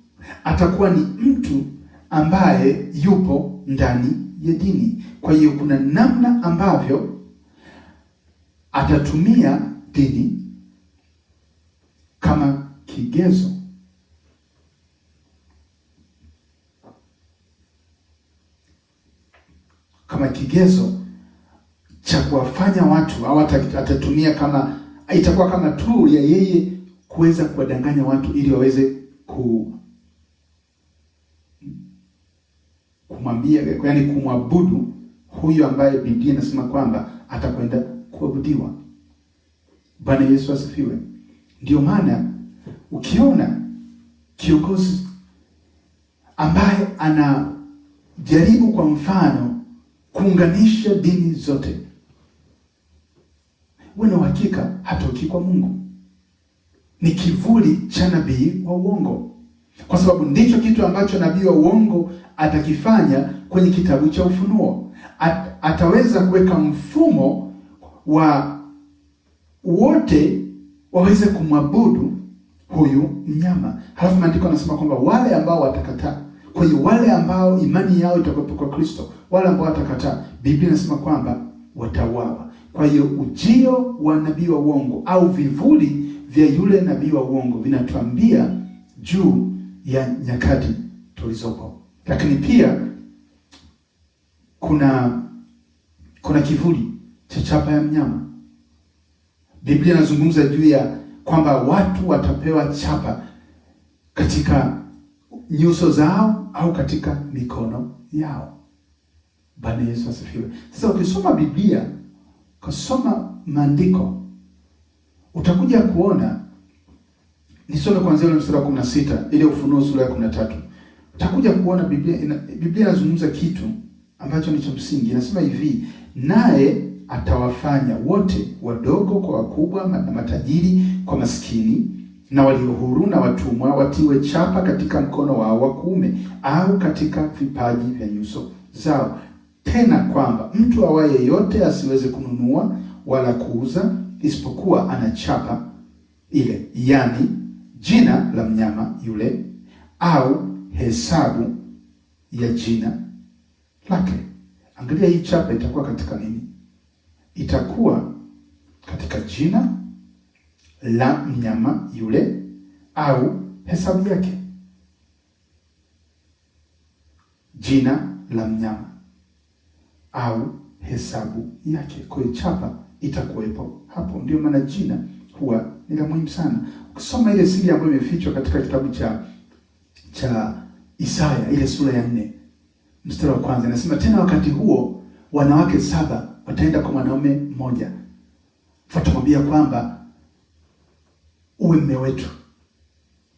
Atakuwa ni mtu ambaye yupo ndani ya dini. Kwa hiyo kuna namna ambavyo atatumia dini kama kigezo cha kuwafanya watu, au atatumia kama, itakuwa kama tool ya yeye kuweza kuwadanganya watu ili waweze kumwambia, yaani kumwabudu huyu ambaye Biblia inasema kwamba atakwenda kuabudiwa. Bwana Yesu asifiwe. Ndio maana ukiona kiongozi ambaye anajaribu kwa mfano kuunganisha dini zote, uwe na uhakika hatoki kwa Mungu. Ni kivuli cha nabii wa uongo, kwa sababu ndicho kitu ambacho nabii wa uongo atakifanya kwenye kitabu cha Ufunuo. Ataweza kuweka mfumo wa wote waweze kumwabudu huyu mnyama. Halafu maandiko yanasema kwamba wale ambao watakataa, kwa hiyo wale ambao imani yao itakuwa kwa Kristo, wale ambao watakataa, Biblia inasema kwamba watauawa. Kwa hiyo ujio wa nabii wa uongo au vivuli vya yule nabii wa uongo vinatuambia juu ya nyakati tulizopo. Lakini pia kuna kivuli cha chapa ya mnyama. Biblia inazungumza juu ya kwamba watu watapewa chapa katika nyuso zao au katika mikono yao. Bwana Yesu asifiwe. Sasa ukisoma Biblia, kusoma maandiko, utakuja kuona, nisome kuanzia ule mstari wa 16 ile Ufunuo sura ya 13. Utakuja kuona Biblia inazungumza kitu ambacho ni cha msingi. Inasema hivi: naye atawafanya wote, wadogo kwa wakubwa, na matajiri kwa maskini, na walio huru na watumwa, watiwe chapa katika mkono wao wa kuume au katika vipaji vya nyuso zao, tena kwamba mtu awaye yote asiweze kununua wala kuuza isipokuwa ana chapa ile, yani jina la mnyama yule au hesabu ya jina lake. Angalia, hii chapa itakuwa katika nini? Itakuwa katika jina la mnyama yule au hesabu yake. Jina la mnyama au hesabu yake. Kwa hiyo chapa itakuwepo hapo. Ndio maana jina huwa ni la muhimu sana. Ukisoma ile siri ambayo imefichwa katika kitabu cha Isaya, ile sura ya 4 mstari wa 1, inasema tena wakati huo wanawake 7 wataenda kwa mwanaume mmoja, watamwambia kwamba uwe mume wetu,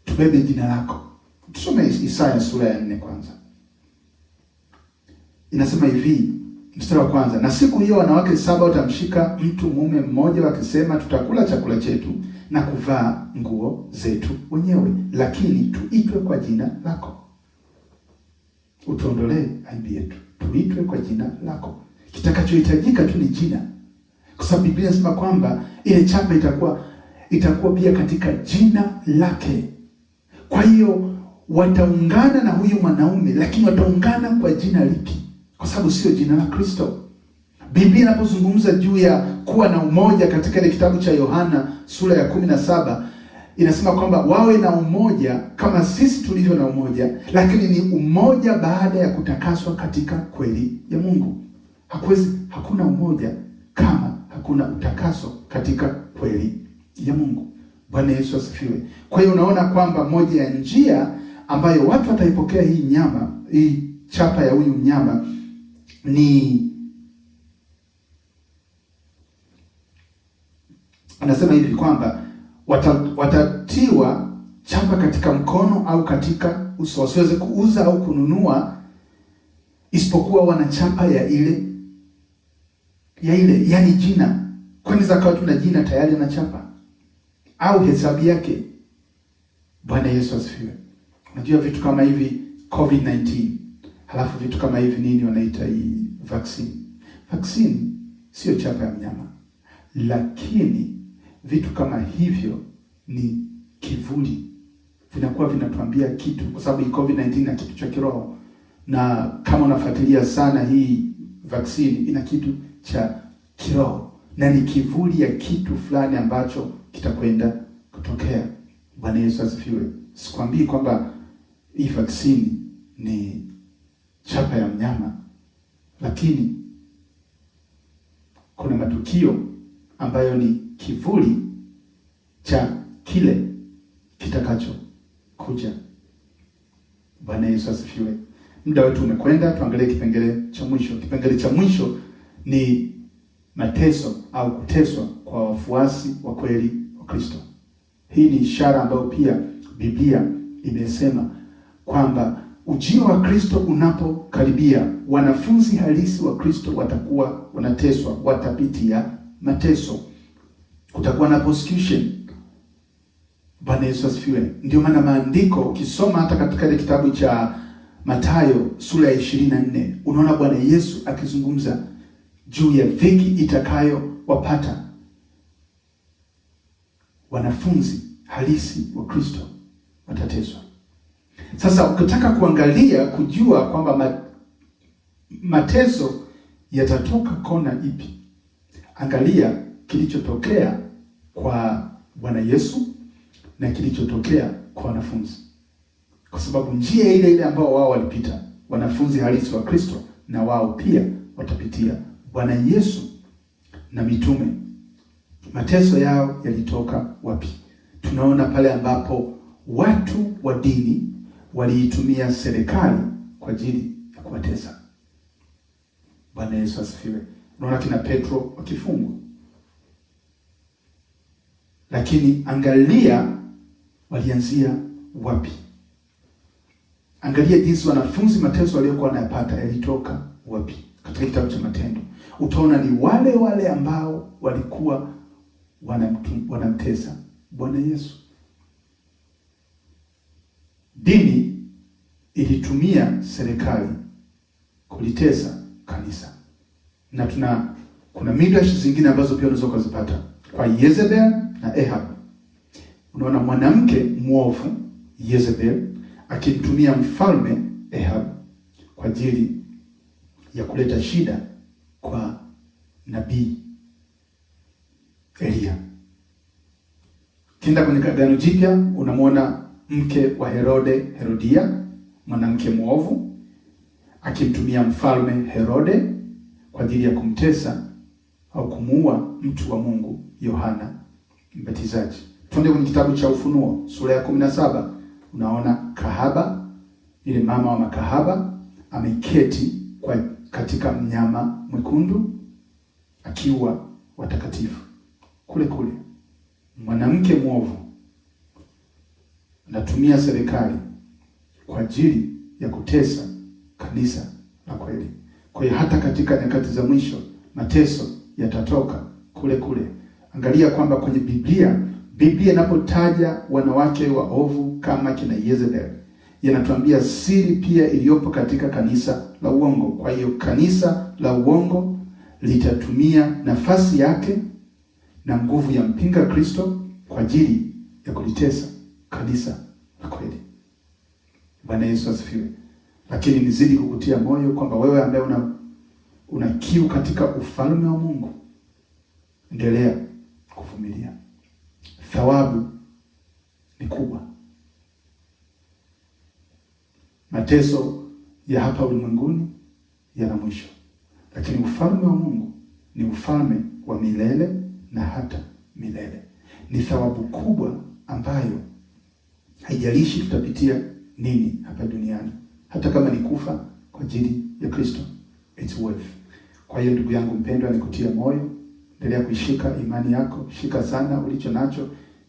tubebe jina lako, Tusome Isaya sura ya 4 kwanza. Inasema hivi, mstari wa kwanza: na siku hiyo wanawake 7 watamshika mtu mume mmoja, wakisema, tutakula chakula chetu na kuvaa nguo zetu wenyewe, lakini tuitwe kwa jina lako. Utuondolee aibu yetu, tuitwe kwa jina lako. Kitakachohitajika tu ni jina, kwa sababu Biblia inasema kwamba ile chapa itakuwa pia katika jina lake. Kwa hiyo wataungana na huyu mwanaume, lakini wataungana kwa jina lipi? Kwa sababu sio jina la Kristo. Biblia inapozungumza juu ya kuwa na umoja katika ile kitabu cha Yohana sura ya 17, inasema kwamba wawe na umoja kama sisi tulivyo na umoja, lakini ni umoja baada ya kutakaswa katika kweli ya Mungu. Hakuna umoja kama hakuna utakaso katika kweli ya Mungu. Bwana Yesu asifiwe. Kwa hiyo unaona kwamba moja ya njia ambayo watu wataipokea hii chapa ya huyu mnyama ni, anasema hivi kwamba watatiwa chapa katika mkono au katika uso. Wasiweze kuuza au kununua isipokuwa wana chapa ya ile yani jina. Kwani zakawa tuna jina tayari na chapa au hesabu yake. Bwana Yesu asifiwe. Unajua vitu kama hivi COVID-19, halafu vitu kama hivi nini wanaita hii vaccine. Vaccine sio chapa ya mnyama, lakini vitu kama hivyo ni kivuli, vinakuwa vinatuambia kitu, kwa sababu hii COVID-19 na kitu cha kiroho, na kama unafuatilia sana hii vaccine ina kitu cha kiroho na ni kivuli ya kitu fulani ambacho kitakwenda kutokea. Bwana Yesu asifiwe. Sikwambii kwamba hii vaccine ni chapa ya mnyama, lakini kuna matukio ambayo ni kivuli cha kile kitakacho kuja. Bwana Yesu asifiwe. Muda wetu umekwenda, tuangalie kipengele cha mwisho. Kipengele cha mwisho ni mateso au kuteswa kwa wafuasi wa kweli wa Kristo. Hii ni ishara ambayo pia Biblia imesema kwamba ujio wa Kristo unapokaribia, wanafunzi halisi wa Kristo watakuwa wanateswa, watapitia mateso. Kutakuwa na persecution. Bwana Yesu asifiwe. Ndio maana maandiko ukisoma hata katika ile kitabu cha Mathayo sura ya 24, unaona Bwana Yesu akizungumza juu ya dhiki itakayowapata wanafunzi halisi wa Kristo, watateswa. Sasa ukitaka kuangalia kujua kwamba mateso yatatoka kona ipi, angalia kilichotokea kwa Bwana Yesu na kilichotokea kwa wanafunzi, kwa sababu njia ile ile ambao wao walipita wanafunzi halisi wa Kristo, na wao pia watapitia. Bwana Yesu na mitume, mateso yao yalitoka wapi? Tunaona pale ambapo watu wa dini waliitumia serikali kwa ajili ya kuwatesa. Bwana Yesu asifiwe. Unaona kina Petro wakifungwa. Lakini angalia walianzia wapi? Angalia jinsi wanafunzi mateso waliokuwa wanayapata yalitoka wapi. Katika kitabu cha Matendo utaona ni wale ambao walikuwa wanamtesa Bwana Yesu. Dini ilitumia serikali kulitesa kanisa. Na kuna midrash zingine ambazo pia unaweza kuzipata kwa Yezebel na Ahab. Unaona mwanamke mwovu Yezebel akimtumia mfalme Ahab kwa ajili ya kuleta shida kwa nabii Elia. Kienda kwenye Agano Jipya unamwona mke wa Herodia, mwanamke mwovu akimtumia mfalme Herode kwa ajili ya kumtesa au kumuua mtu wa Mungu Yohana Mbatizaji. Twende kwenye kitabu cha Ufunuo sura ya 17, unaona kahaba, ile mama wa makahaba ameketi katika mnyama mwekundu akiwa watakatifu. Kule mwanamke mwovu anatumia serikali kwa ajili ya kutesa kanisa la kweli. Kwa hiyo hata katika nyakati za mwisho mateso yatatoka kule kule. Angalia kwamba kwenye Biblia inapotaja wanawake waovu kama kina Yezebel, yanatuambia siri pia iliyopo katika kanisa la uongo. Kwa hiyo kanisa la uongo litatumia nafasi yake na nguvu ya mpinga Kristo kwa ajili ya kulitesa kanisa la kweli. Bwana Yesu asifiwe. Lakini nizidi kukutia moyo kwamba wewe ambaye una kiu katika ufalme wa Mungu, endelea kuvumilia. Thawabu ni kubwa. Mateso ya hapa ulimwenguni yana mwisho, lakini ufalme wa Mungu ni ufalme wa milele na hata milele. Ni thawabu kubwa ambayo haijalishi tutapitia nini hapa duniani, hata kama ni kufa kwa ajili ya Kristo, it's worth. Kwa hiyo ndugu yangu mpendwa, nikutia moyo, endelea kuishika imani yako, shika sana ulicho nacho.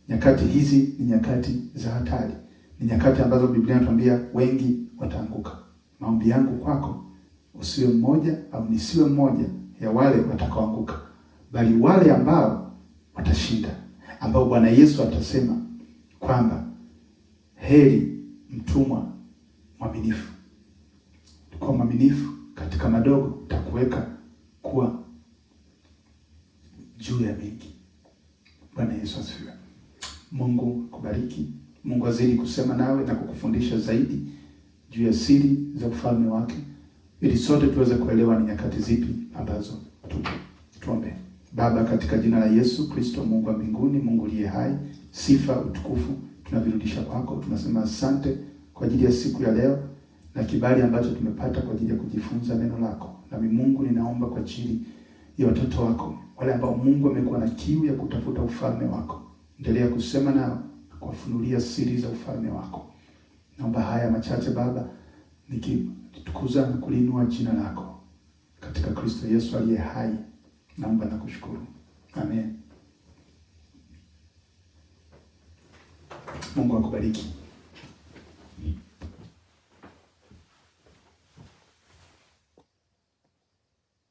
Nyakati hizi ni nyakati za hatari, ni nyakati ambazo Biblia inatuambia wengi wataanguka. Maombi yangu kwako, usiwe mmoja au nisiwe mmoja ya wale watakaoanguka, bali wale ambao watashinda, ambao Bwana Yesu atasema kwamba heri mtumwa mwaminifu. Kwa mwaminifu katika madogo, utakuweka kuwa juu ya mengi. Bwana Yesu asifiwe. Mungu kubariki. Mungu azidi kusema nawe na kukufundisha zaidi juu ya siri za ufalme wake, ili sote tuweze kuelewa ni nyakati zipi ambazo tupo. Tuombe. Baba, katika jina la Yesu Kristo, Mungu wa mbinguni, Mungu uliye hai, sifa, utukufu tunavirudisha kwako. Tunasema asante kwa ajili ya siku ya leo na kibali ambacho tumepata kwa ajili ya kujifunza neno lako. Na Mungu, ninaomba kwa ajili ya watoto wako, wale ambao Mungu amekuwa na kiu ya kutafuta ufalme wako, endelea kusema nao, kuwafunulia siri za ufalme wako. Naomba haya machache Baba, nikitukuza na kulinua jina lako katika Kristo Yesu aliye hai. Naomba na kushukuru. Amen. Mungu akubariki.